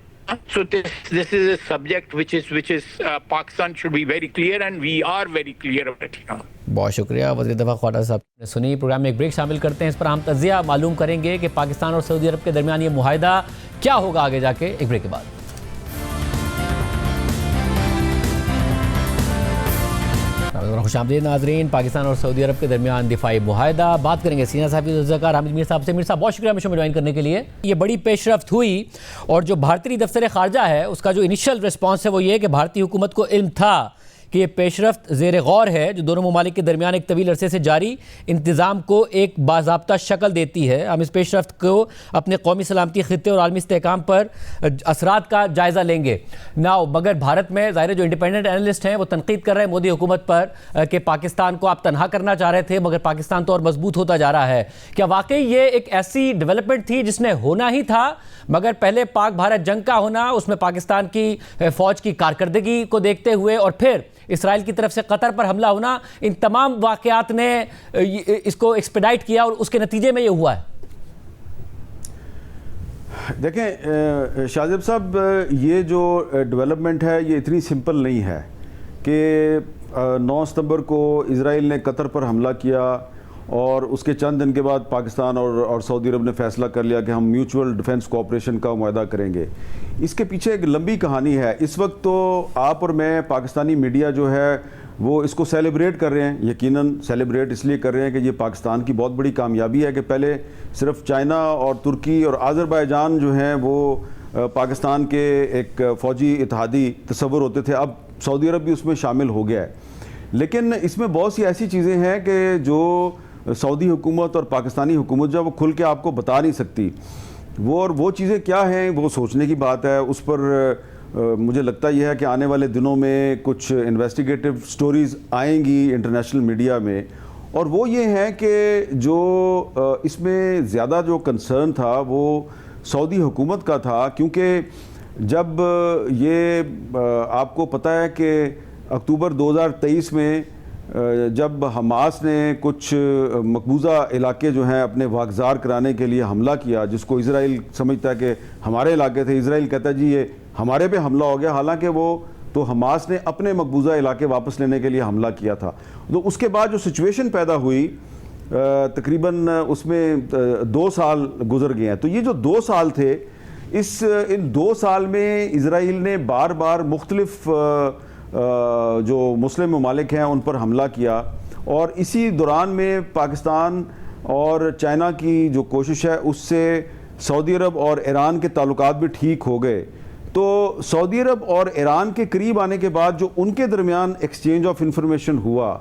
So this is a subject which is Pakistan should be very clear, and we are very clear of it. بہت شکریہ وزیر دفاع خواجہ صاحب نے سنی. پروگرام میں ایک بریک شامل کرتے ہیں, اس پر ہم تجزیہ معلوم کریں گے کہ پاکستان اور سعودی عرب کے درمیان یہ معاہدہ کیا ہوگا آگے جا کے. ایک بریک کے بعد خوش آمدید ناظرین. پاکستان اور سعودی عرب کے درمیان دفاعی معاہدہ بات کریں گے سینئر صحافی ذوالذکر حامد میر صاحب سے. میر صاحب بہت شکریہ ہمیں شو میں جوائن کرنے کے لیے. یہ بڑی پیش رفت ہوئی, اور جو بھارتی دفتر خارجہ ہے اس کا جو انیشل رسپانس ہے وہ یہ کہ بھارتی حکومت کو علم تھا کہ یہ پیش رفت زیر غور ہے, جو دونوں ممالک کے درمیان ایک طویل عرصے سے جاری انتظام کو ایک باضابطہ شکل دیتی ہے. ہم اس پیش رفت کو اپنے قومی سلامتی, خطے اور عالمی استحکام پر اثرات کا جائزہ لیں گے. مگر بھارت میں ظاہر جو انڈیپینڈنٹ اینالسٹ ہیں وہ تنقید کر رہے ہیں مودی حکومت پر کہ پاکستان کو آپ تنہا کرنا چاہ رہے تھے, مگر پاکستان تو اور مضبوط ہوتا جا رہا ہے. کیا واقعی یہ ایک ایسی ڈیولپمنٹ تھی جس نے ہونا ہی تھا, مگر پہلے پاک بھارت جنگ کا ہونا, اس میں پاکستان کی فوج کی کارکردگی کو دیکھتے ہوئے, اور پھر اسرائیل کی طرف سے قطر پر حملہ ہونا, ان تمام واقعات نے اس کو ایکسپیڈائٹ کیا اور اس کے نتیجے میں یہ ہوا ہے؟ دیکھیں شاہزیب صاحب, یہ جو ڈیولپمنٹ ہے یہ اتنی سمپل نہیں ہے کہ 9 ستمبر کو اسرائیل نے قطر پر حملہ کیا اور اس کے چند دن کے بعد پاکستان اور سعودی عرب نے فیصلہ کر لیا کہ ہم میوچول ڈیفنس کوآپریشن کا معاہدہ کریں گے. اس کے پیچھے ایک لمبی کہانی ہے. اس وقت تو آپ اور میں, پاکستانی میڈیا جو ہے وہ اس کو سیلیبریٹ کر رہے ہیں, یقیناً سیلیبریٹ اس لیے کر رہے ہیں کہ یہ پاکستان کی بہت بڑی کامیابی ہے کہ پہلے صرف چائنا اور ترکی اور آذربائیجان جو ہیں وہ پاکستان کے ایک فوجی اتحادی تصور ہوتے تھے, اب سعودی عرب بھی اس میں شامل ہو گیا ہے. لیکن اس میں بہت سی ایسی چیزیں ہیں کہ جو سعودی حکومت اور پاکستانی حکومت جو وہ کھل کے آپ کو بتا نہیں سکتی. وہ چیزیں کیا ہیں وہ سوچنے کی بات ہے. اس پر مجھے لگتا یہ ہے کہ آنے والے دنوں میں کچھ انویسٹیگیٹو سٹوریز آئیں گی انٹرنیشنل میڈیا میں, اور وہ یہ ہے کہ جو اس میں زیادہ جو کنسرن تھا وہ سعودی حکومت کا تھا, کیونکہ جب یہ آپ کو پتہ ہے کہ اکتوبر 2023 میں جب حماس نے کچھ مقبوضہ علاقے جو ہیں اپنے واگزار کرانے کے لیے حملہ کیا, جس کو اسرائیل سمجھتا ہے کہ ہمارے علاقے تھے, اسرائیل کہتا ہے جی یہ ہمارے پہ حملہ ہو گیا, حالانکہ وہ تو حماس نے اپنے مقبوضہ علاقے واپس لینے کے لیے حملہ کیا تھا. تو اس کے بعد جو سچویشن پیدا ہوئی تقریباً اس میں 2 سال گزر گئے ہیں. تو یہ جو 2 سال تھے, ان 2 سال میں اسرائیل نے بار بار مختلف جو مسلم ممالک ہیں ان پر حملہ کیا, اور اسی دوران میں پاکستان اور چائنا کی جو کوشش ہے اس سے سعودی عرب اور ایران کے تعلقات بھی ٹھیک ہو گئے. تو سعودی عرب اور ایران کے قریب آنے کے بعد جو ان کے درمیان ایکسچینج آف انفارمیشن ہوا،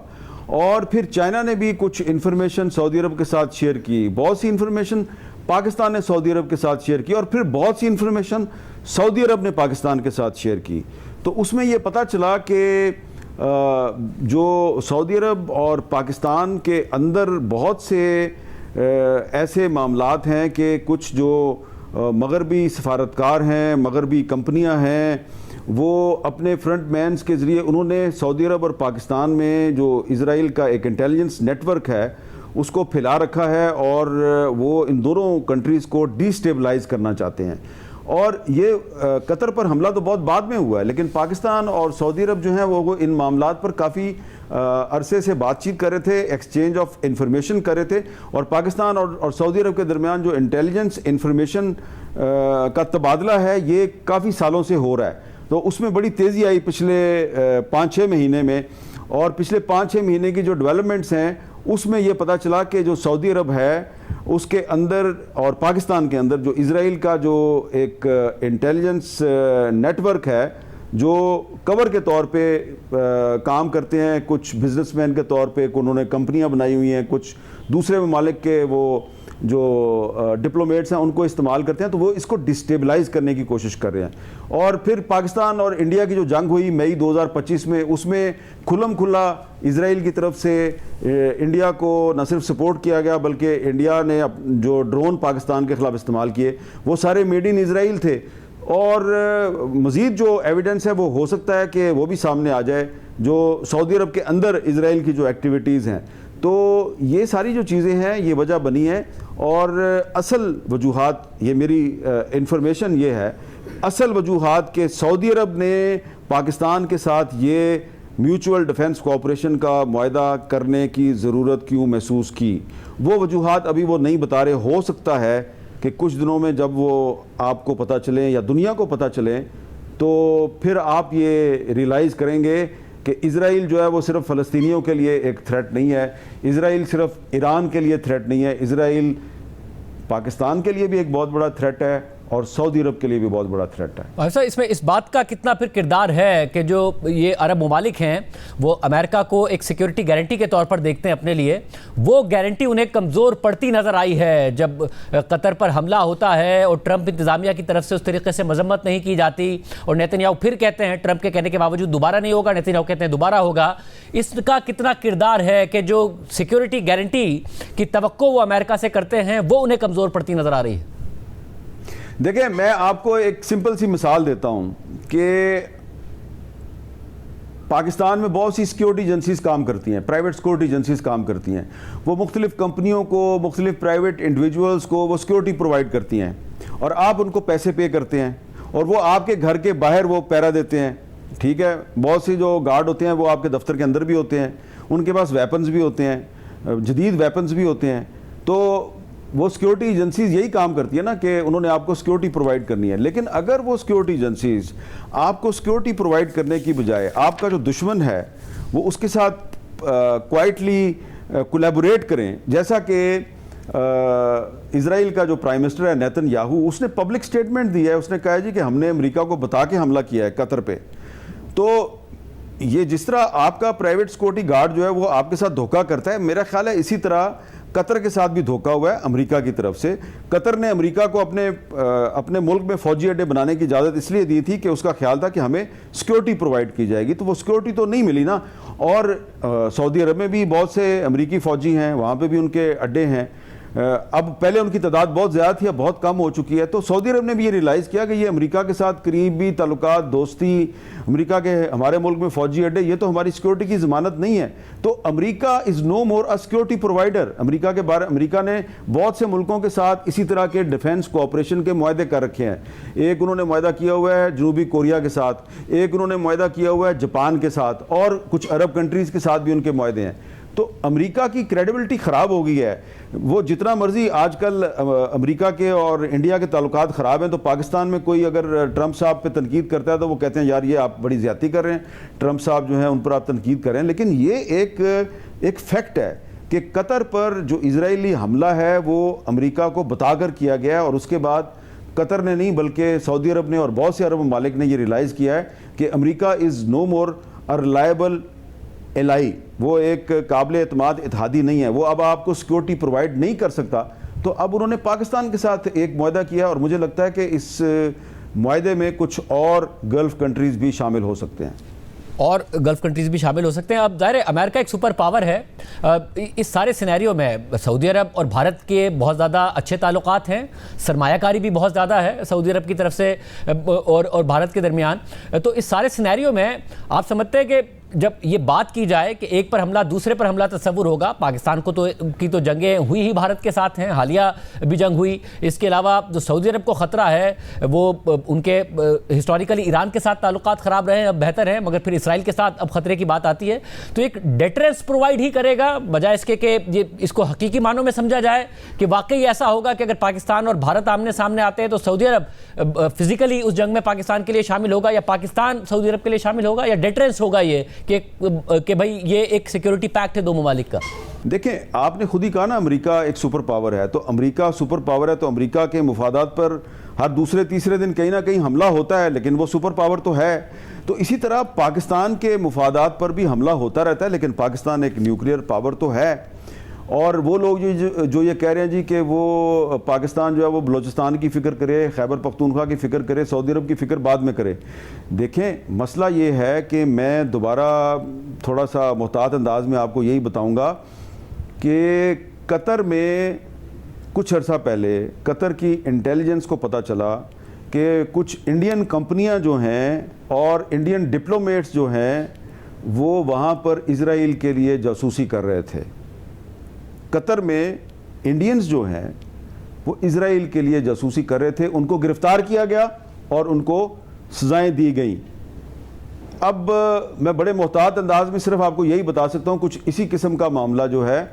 اور پھر چائنا نے بھی کچھ انفارمیشن سعودی عرب کے ساتھ شیئر کی، بہت سی انفارمیشن پاکستان نے سعودی عرب کے ساتھ شیئر کی، اور پھر بہت سی انفارمیشن سعودی عرب نے پاکستان کے ساتھ شیئر کی، تو اس میں یہ پتہ چلا کہ جو سعودی عرب اور پاکستان کے اندر بہت سے ایسے معاملات ہیں کہ کچھ جو مغربی سفارتکار ہیں، مغربی کمپنیاں ہیں، وہ اپنے فرنٹ مینز کے ذریعے انہوں نے سعودی عرب اور پاکستان میں جو اسرائیل کا ایک انٹیلیجنس نیٹ ورک ہے اس کو پھیلا رکھا ہے، اور وہ ان دونوں کنٹریز کو ڈی سٹیبلائز کرنا چاہتے ہیں۔ اور یہ قطر پر حملہ تو بہت بعد میں ہوا ہے، لیکن پاکستان اور سعودی عرب جو ہیں وہ ان معاملات پر کافی عرصے سے بات چیت کر رہے تھے، ایکسچینج آف انفارمیشن کر رہے تھے، اور پاکستان اور سعودی عرب کے درمیان جو انٹیلیجنس انفارمیشن کا تبادلہ ہے یہ کافی سالوں سے ہو رہا ہے۔ تو اس میں بڑی تیزی آئی پچھلے 5-6 مہینے میں، اور پچھلے 5-6 مہینے کی جو ڈیولپمنٹس ہیں اس میں یہ پتہ چلا کہ جو سعودی عرب ہے اس کے اندر اور پاکستان کے اندر جو اسرائیل کا جو ایک انٹیلیجنس نیٹ ورک ہے جو کور کے طور پہ کام کرتے ہیں، کچھ بزنس مین کے طور پہ انہوں نے کمپنیاں بنائی ہوئی ہیں، کچھ دوسرے ممالک کے وہ جو ڈپلومیٹس ہیں ان کو استعمال کرتے ہیں، تو وہ اس کو ڈسٹیبلائز کرنے کی کوشش کر رہے ہیں۔ اور پھر پاکستان اور انڈیا کی جو جنگ ہوئی مئی 2025 میں، اس میں کھلم کھلا اسرائیل کی طرف سے انڈیا کو نہ صرف سپورٹ کیا گیا بلکہ انڈیا نے جو ڈرون پاکستان کے خلاف استعمال کیے وہ سارے میڈ ان اسرائیل تھے، اور مزید جو ایویڈنس ہے وہ ہو سکتا ہے کہ وہ بھی سامنے آ جائے جو سعودی عرب کے اندر اسرائیل کی جو ایکٹیویٹیز ہیں۔ تو یہ ساری جو چیزیں ہیں یہ وجہ بنی ہے، اور اصل وجوہات یہ میری انفارمیشن یہ ہے، اصل وجوہات کہ سعودی عرب نے پاکستان کے ساتھ یہ میوچول ڈیفنس کوآپریشن کا معاہدہ کرنے کی ضرورت کیوں محسوس کی، وہ وجوہات ابھی وہ نہیں بتا رہے۔ ہو سکتا ہے کہ کچھ دنوں میں جب وہ آپ کو پتہ چلیں یا دنیا کو پتہ چلیں تو پھر آپ یہ ریئلائز کریں گے کہ اسرائیل جو ہے وہ صرف فلسطینیوں کے لیے ایک تھریٹ نہیں ہے، اسرائیل صرف ایران کے لیے تھریٹ نہیں ہے، اسرائیل پاکستان کے لیے بھی ایک بہت بڑا تھریٹ ہے اور سعودی عرب کے لیے بھی بہت بڑا تھریٹ ہے۔ سر اس میں اس بات کا کتنا پھر کردار ہے کہ جو یہ عرب ممالک ہیں وہ امریکہ کو ایک سیکیورٹی گارنٹی کے طور پر دیکھتے ہیں اپنے لیے، وہ گارنٹی انہیں کمزور پڑتی نظر آئی ہے جب قطر پر حملہ ہوتا ہے اور ٹرمپ انتظامیہ کی طرف سے اس طریقے سے مذمت نہیں کی جاتی، اور نیتن یاہو پھر کہتے ہیں ٹرمپ کے کہنے کے باوجود دوبارہ نہیں ہوگا، نیتن یاہو کہتے ہیں دوبارہ ہوگا۔ اس کا کتنا کردار ہے کہ جو سیکیورٹی گارنٹی کی توقع وہ امریکہ سے کرتے ہیں وہ انہیں کمزور پڑتی نظر آ رہی ہے؟ دیکھیں میں آپ کو ایک سمپل سی مثال دیتا ہوں کہ پاکستان میں بہت سی سیکیورٹی ایجنسیز کام کرتی ہیں، پرائیویٹ سیکیورٹی ایجنسیز کام کرتی ہیں، وہ مختلف کمپنیوں کو، مختلف پرائیویٹ انڈیویجولز کو وہ سیکیورٹی پرووائڈ کرتی ہیں، اور آپ ان کو پیسے پے کرتے ہیں اور وہ آپ کے گھر کے باہر وہ پہرا دیتے ہیں، ٹھیک ہے۔ بہت سی جو گارڈ ہوتے ہیں وہ آپ کے دفتر کے اندر بھی ہوتے ہیں، ان کے پاس ویپنز بھی ہوتے ہیں، جدید ویپنز بھی ہوتے ہیں، تو وہ سیکیورٹی ایجنسیز یہی کام کرتی ہے نا کہ انہوں نے آپ کو سیکیورٹی پرووائڈ کرنی ہے۔ لیکن اگر وہ سیکیورٹی ایجنسیز آپ کو سیکیورٹی پرووائڈ کرنے کی بجائے آپ کا جو دشمن ہے وہ اس کے ساتھ کوائٹلی کولیبوریٹ کریں، جیسا کہ اسرائیل کا جو پرائم منسٹر ہے نیتن یاہو، اس نے پبلک سٹیٹمنٹ دی ہے، اس نے کہا ہے جی کہ ہم نے امریکہ کو بتا کے حملہ کیا ہے قطر پہ۔ تو یہ جس طرح آپ کا پرائیویٹ سیکورٹی گارڈ جو ہے وہ آپ کے ساتھ دھوکہ کرتا ہے، میرا خیال ہے اسی طرح قطر کے ساتھ بھی دھوکہ ہوا ہے امریکہ کی طرف سے۔ قطر نے امریکہ کو اپنے ملک میں فوجی اڈے بنانے کی اجازت اس لیے دی تھی کہ اس کا خیال تھا کہ ہمیں سیکیورٹی پرووائڈ کی جائے گی، تو وہ سیکیورٹی تو نہیں ملی نا۔ اور سعودی عرب میں بھی بہت سے امریکی فوجی ہیں، وہاں پہ بھی ان کے اڈے ہیں، اب پہلے ان کی تعداد بہت زیادہ تھی، اب بہت کم ہو چکی ہے۔ تو سعودی عرب نے بھی یہ ریلائز کیا کہ یہ امریکہ کے ساتھ قریبی تعلقات، دوستی، امریکہ کے ہمارے ملک میں فوجی اڈے، یہ تو ہماری سیکیورٹی کی ضمانت نہیں ہے۔ تو امریکہ از نو مور اے سیکیورٹی پرووائڈر۔ امریکہ نے بہت سے ملکوں کے ساتھ اسی طرح کے ڈیفنس کوآپریشن کے معاہدے کر رکھے ہیں۔ ایک انہوں نے معاہدہ کیا ہوا ہے جنوبی کوریا کے ساتھ، ایک انہوں نے معاہدہ کیا ہوا ہے جاپان کے ساتھ، اور کچھ عرب کنٹریز کے ساتھ بھی ان کے معاہدے ہیں۔ تو امریکہ کی کریڈیبلٹی خراب ہو گئی ہے۔ وہ جتنا مرضی آج کل امریکہ کے اور انڈیا کے تعلقات خراب ہیں، تو پاکستان میں کوئی اگر ٹرمپ صاحب پہ تنقید کرتا ہے تو وہ کہتے ہیں یار یہ آپ بڑی زیادتی کر رہے ہیں، ٹرمپ صاحب جو ہیں ان پر آپ تنقید کر رہے ہیں۔ لیکن یہ ایک فیکٹ ہے کہ قطر پر جو اسرائیلی حملہ ہے وہ امریکہ کو بتا کر کیا گیا ہے، اور اس کے بعد قطر نے نہیں بلکہ سعودی عرب نے اور بہت سے عرب ممالک نے یہ ریلائز کیا ہے کہ امریکہ از نو مور ریلائبل ایلائی، وہ ایک قابل اعتماد اتحادی نہیں ہے، وہ اب آپ کو سیکورٹی پرووائڈ نہیں کر سکتا. تو اب انہوں نے پاکستان کے ساتھ ایک معاہدہ کیا اور مجھے لگتا ہے کہ اس معاہدے میں کچھ اور گلف کنٹریز بھی شامل ہو سکتے ہیں، اور گلف کنٹریز بھی شامل ہو سکتے ہیں. اب ظاہر ہے امریکہ ایک سپر پاور ہے. اس سارے سینیریو میں سعودی عرب اور بھارت کے بہت زیادہ اچھے تعلقات ہیں، سرمایہ کاری بھی بہت زیادہ ہے سعودی عرب کی طرف سے اور بھارت کے درمیان. تو اس سارے سینیریو میں آپ سمجھتے ہیں کہ جب یہ بات کی جائے کہ ایک پر حملہ دوسرے پر حملہ تصور ہوگا، پاکستان کو تو جنگیں ہوئی ہی بھارت کے ساتھ ہیں، حالیہ بھی جنگ ہوئی، اس کے علاوہ جو سعودی عرب کو خطرہ ہے وہ ان کے ہسٹوریکلی ایران کے ساتھ تعلقات خراب رہے ہیں، اب بہتر ہیں، مگر پھر اسرائیل کے ساتھ اب خطرے کی بات آتی ہے. تو ایک ڈیٹرنس پرووائڈ ہی کرے گا بجائے اس کے کہ یہ اس کو حقیقی معنوں میں سمجھا جائے کہ واقعی ایسا ہوگا کہ اگر پاکستان اور بھارت آمنے سامنے آتے ہیں تو سعودی عرب فزیکلی اس جنگ میں پاکستان کے لیے شامل ہوگا، یا پاکستان سعودی عرب کے لیے شامل ہوگا، یا ڈیٹرنس ہوگا یہ کہ بھائی یہ ایک سیکیورٹی پیکٹ ہے دو ممالک کا؟ دیکھیں آپ نے خود ہی کہا نا امریکہ ایک سپر پاور ہے، تو امریکہ سپر پاور ہے تو امریکہ کے مفادات پر ہر دوسرے تیسرے دن کہیں نہ کہیں حملہ ہوتا ہے، لیکن وہ سپر پاور تو ہے. تو اسی طرح پاکستان کے مفادات پر بھی حملہ ہوتا رہتا ہے، لیکن پاکستان ایک نیوکلیئر پاور تو ہے. اور وہ لوگ جو یہ کہہ رہے ہیں جی کہ وہ پاکستان جو ہے وہ بلوچستان کی فکر کرے، خیبر پختونخوا کی فکر کرے، سعودی عرب کی فکر بعد میں کرے. دیکھیں مسئلہ یہ ہے کہ میں دوبارہ تھوڑا سا محتاط انداز میں آپ کو یہی بتاؤں گا کہ قطر میں کچھ عرصہ پہلے قطر کی انٹیلیجنس کو پتہ چلا کہ کچھ انڈین کمپنیاں جو ہیں اور انڈین ڈپلومیٹس جو ہیں وہ وہاں پر اسرائیل کے لیے جاسوسی کر رہے تھے. قطر میں انڈینز جو ہیں وہ اسرائیل کے لیے جاسوسی کر رہے تھے، ان کو گرفتار کیا گیا اور ان کو سزائیں دی گئیں. اب میں بڑے محتاط انداز میں صرف آپ کو یہی بتا سکتا ہوں کچھ اسی قسم کا معاملہ جو ہے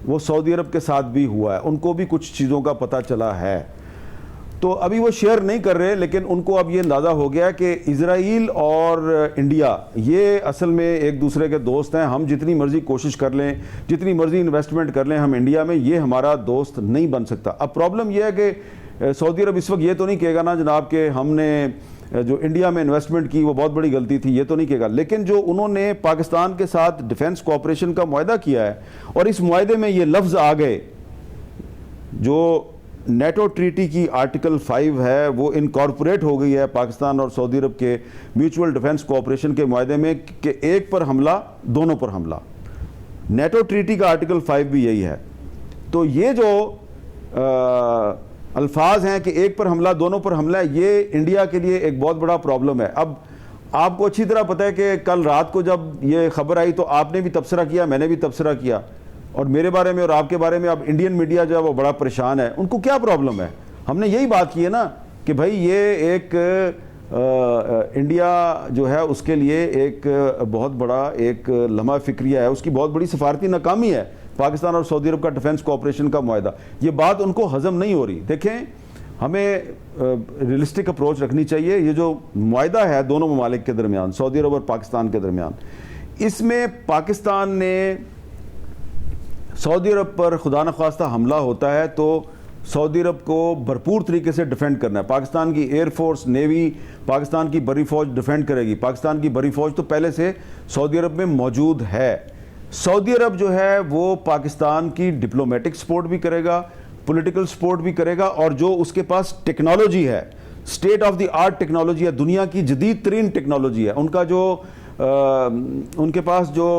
وہ سعودی عرب کے ساتھ بھی ہوا ہے، ان کو بھی کچھ چیزوں کا پتہ چلا ہے. تو ابھی وہ شیئر نہیں کر رہے، لیکن ان کو اب یہ اندازہ ہو گیا کہ اسرائیل اور انڈیا یہ اصل میں ایک دوسرے کے دوست ہیں. ہم جتنی مرضی کوشش کر لیں، جتنی مرضی انویسٹمنٹ کر لیں ہم انڈیا میں، یہ ہمارا دوست نہیں بن سکتا. اب پرابلم یہ ہے کہ سعودی عرب اس وقت یہ تو نہیں کہے گا نا جناب کہ ہم نے جو انڈیا میں انویسٹمنٹ کی وہ بہت بڑی غلطی تھی، یہ تو نہیں کہے گا. لیکن جو انہوں نے پاکستان کے ساتھ ڈیفنس کوآپریشن کا معاہدہ کیا ہے اور اس معاہدے میں یہ لفظ آ گئے جو نیٹو ٹریٹی کی آرٹیکل 5 ہے وہ انکارپوریٹ ہو گئی ہے پاکستان اور سعودی عرب کے میوچول ڈیفنس کوآپریشن کے معاہدے میں کہ ایک پر حملہ دونوں پر حملہ. نیٹو ٹریٹی کا آرٹیکل 5 بھی یہی ہے. تو یہ جو الفاظ ہیں کہ ایک پر حملہ دونوں پر حملہ، یہ انڈیا کے لیے ایک بہت بڑا پرابلم ہے. اب آپ کو اچھی طرح پتہ ہے کہ کل رات کو جب یہ خبر آئی تو آپ نے بھی تبصرہ کیا، میں نے بھی تبصرہ کیا، اور میرے بارے میں اور آپ کے بارے میں اب انڈین میڈیا جو ہے وہ بڑا پریشان ہے. ان کو کیا پرابلم ہے؟ ہم نے یہی بات کی ہے نا کہ بھائی یہ ایک انڈیا جو ہے اس کے لیے ایک بہت بڑا ایک لمحہ فکریہ ہے، اس کی بہت بڑی سفارتی ناکامی ہے پاکستان اور سعودی عرب کا ڈیفنس کوآپریشن کا معاہدہ. یہ بات ان کو ہضم نہیں ہو رہی. دیکھیں ہمیں ریئلسٹک اپروچ رکھنی چاہیے. یہ جو معاہدہ ہے دونوں ممالک کے درمیان، سعودی عرب اور پاکستان کے درمیان، اس میں پاکستان نے سعودی عرب پر خدا نخواستہ حملہ ہوتا ہے تو سعودی عرب کو بھرپور طریقے سے ڈیفینڈ کرنا ہے. پاکستان کی ایئر فورس، نیوی، پاکستان کی بری فوج ڈیفینڈ کرے گی. پاکستان کی بری فوج تو پہلے سے سعودی عرب میں موجود ہے. سعودی عرب جو ہے وہ پاکستان کی ڈپلومیٹک سپورٹ بھی کرے گا، پولیٹیکل سپورٹ بھی کرے گا، اور جو اس کے پاس ٹیکنالوجی ہے، state of the art technology ہے، دنیا کی جدید ترین ٹیکنالوجی ہے، ان کے پاس جو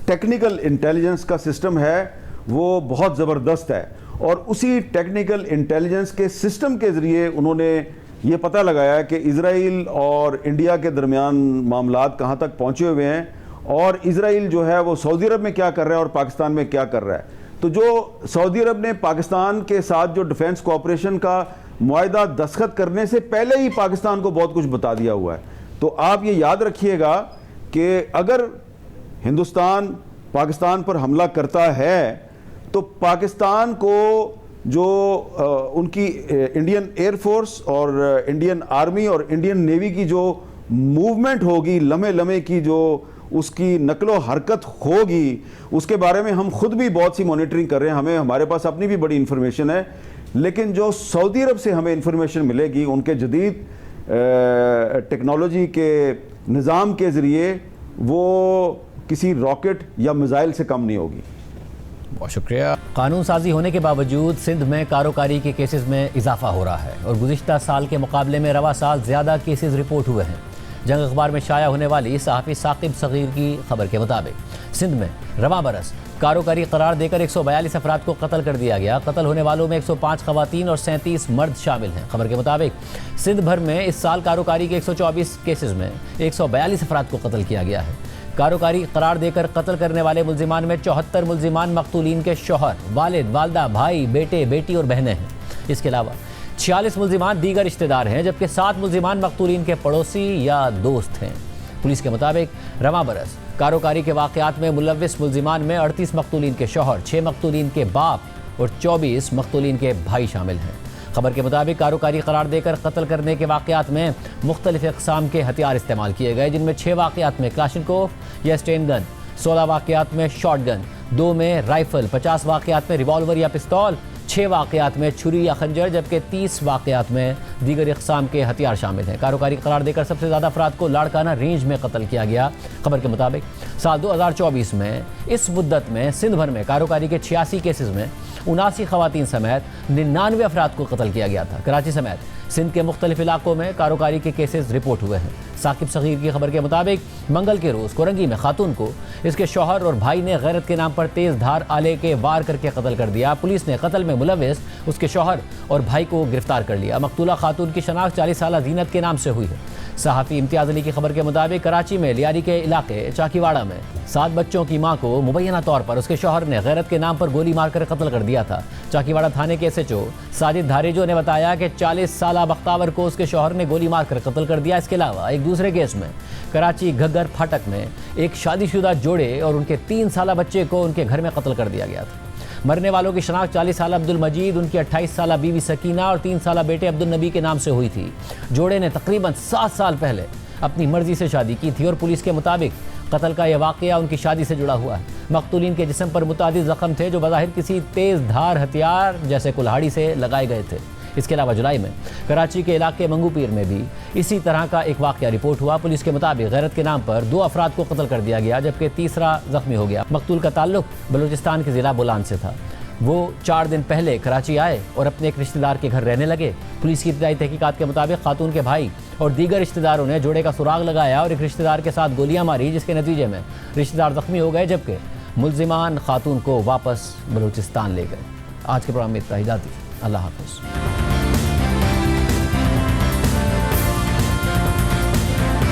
ٹیکنیکل انٹیلیجنس کا سسٹم ہے وہ بہت زبردست ہے. اور اسی ٹیکنیکل انٹیلیجنس کے سسٹم کے ذریعے انہوں نے یہ پتہ لگایا کہ اسرائیل اور انڈیا کے درمیان معاملات کہاں تک پہنچے ہوئے ہیں، اور اسرائیل جو ہے وہ سعودی عرب میں کیا کر رہا ہے اور پاکستان میں کیا کر رہا ہے. تو جو سعودی عرب نے پاکستان کے ساتھ جو ڈیفنس کوآپریشن کا معاہدہ دستخط کرنے سے پہلے ہی پاکستان کو بہت کچھ بتا دیا ہوا ہے. تو آپ یہ یاد رکھیے گا کہ اگر ہندوستان پاکستان پر حملہ کرتا ہے تو پاکستان کو جو ان کی انڈین ایئر فورس اور انڈین آرمی اور انڈین نیوی کی جو موومنٹ ہوگی، لمحے لمحے کی جو اس کی نقل و حرکت ہوگی، اس کے بارے میں ہم خود بھی بہت سی مانیٹرنگ کر رہے ہیں. ہمارے پاس اپنی بھی بڑی انفارمیشن ہے لیکن جو سعودی عرب سے ہمیں انفارمیشن ملے گی ان کے جدید ٹیکنالوجی کے نظام کے ذریعے وہ کسی راکٹ یا میزائل سے کم نہیں ہوگی. بہت شکریہ. قانون سازی ہونے کے باوجود سندھ میں کاروکاری کے کیسز میں اضافہ ہو رہا ہے اور گزشتہ سال کے مقابلے میں رواں سال زیادہ کیسز رپورٹ ہوئے ہیں. جنگ اخبار میں شائع ہونے والی صحافی ثاقب صغیر کی خبر کے مطابق سندھ میں رواں برس کاروکاری قرار دے کر 142 افراد کو قتل کر دیا گیا. قتل ہونے والوں میں 105 خواتین اور 37 مرد شامل ہیں. خبر کے مطابق سندھ بھر میں اس سال کاروکاری کے 124 کیسز میں 142 افراد کو قتل کیا گیا ہے. کاروکاری قرار دے کر قتل کرنے والے ملزمان میں 74 ملزمان مقتولین کے شوہر، والد، والدہ، بھائی، بیٹے، بیٹی اور بہنیں ہیں. اس کے علاوہ 46 ملزمان دیگر رشتہ دار ہیں جبکہ 7 ملزمان مقتولین کے پڑوسی یا دوست ہیں. پولیس کے مطابق رواں برس کاروکاری کے واقعات میں ملوث ملزمان میں 38 مقتولین کے شوہر، 6 مقتولین کے باپ اور 24 مقتولین کے بھائی شامل ہیں. خبر کے مطابق کاروکاری قرار دے کر قتل کرنے کے واقعات میں مختلف اقسام کے ہتھیار استعمال کیے گئے، جن میں 6 واقعات میں کلاشنکوف یا اسٹین گن، 16 واقعات میں شارٹ گن، 2 میں رائفل، 50 واقعات میں ریوالور یا پستول، 6 واقعات میں چھری یا خنجر جبکہ 30 واقعات میں دیگر اقسام کے ہتھیار شامل ہیں. کاروکاری قرار دے کر سب سے زیادہ افراد کو لاڑکانہ رینج میں قتل کیا گیا. خبر کے مطابق سال 2024 میں اس مدت میں سندھ بھر میں کاروکاری کے 86 کیسز میں 79 خواتین سمیت 99 افراد کو قتل کیا گیا تھا. کراچی سمیت سندھ کے مختلف علاقوں میں کاروکاری کے کیسز رپورٹ ہوئے ہیں. ثاقب صغیر کی خبر کے مطابق منگل کے روز کورنگی میں خاتون کو اس کے شوہر اور بھائی نے غیرت کے نام پر تیز دھار آلے کے وار کر کے قتل کر دیا. پولیس نے قتل میں ملوث اس کے شوہر اور بھائی کو گرفتار کر لیا. مقتولہ خاتون کی شناخت 40 سالہ زینت کے نام سے ہوئی ہے. صحافی امتیاز علی کی خبر کے مطابق کراچی میں لیاری کے علاقے چاکی واڑہ میں 7 بچوں کی ماں کو مبینہ طور پر اس کے شوہر نے غیرت کے نام پر گولی مار کر قتل کر دیا تھا. چاکی واڑہ تھانے کے SHO ساجد دھاریجو نے بتایا کہ 40 سالہ بختاور کو اس کے شوہر نے گولی مار کر قتل کر دیا. اس کے علاوہ ایک دوسرے کیس میں کراچی گھگر پھاٹک میں ایک شادی شدہ جوڑے اور ان کے 3 سالہ بچے کو ان کے گھر میں قتل کر دیا گیا تھا. مرنے والوں کی شناخت 40 سالہ عبد المجید، ان کی 28 سالہ بیوی سکینہ اور 3 سالہ بیٹے عبد النبی کے نام سے ہوئی تھی. جوڑے نے تقریباً 7 سال پہلے اپنی مرضی سے شادی کی تھی اور پولیس کے مطابق قتل کا یہ واقعہ ان کی شادی سے جڑا ہوا ہے. مقتولین کے جسم پر متعدد زخم تھے جو بظاہر کسی تیز دھار ہتھیار جیسے کلہاڑی سے لگائے گئے تھے. اس کے علاوہ جولائی میں کراچی کے علاقے منگو پیر میں بھی اسی طرح کا ایک واقعہ رپورٹ ہوا. پولیس کے مطابق غیرت کے نام پر 2 افراد کو قتل کر دیا گیا جبکہ تیسرا زخمی ہو گیا. مقتول کا تعلق بلوچستان کے ضلع بولان سے تھا. وہ 4 دن پہلے کراچی آئے اور اپنے ایک رشتہ دار کے گھر رہنے لگے. پولیس کی ابتدائی تحقیقات کے مطابق خاتون کے بھائی اور دیگر رشتہ داروں نے جوڑے کا سراغ لگایا اور ایک رشتہ دار کے ساتھ گولیاں ماری جس کے نتیجے میں رشتہ دار زخمی ہو گئے جبکہ ملزمان خاتون کو واپس بلوچستان لے گئے. آج کے پروگرام میں اتنا ہی. اللہ حافظ.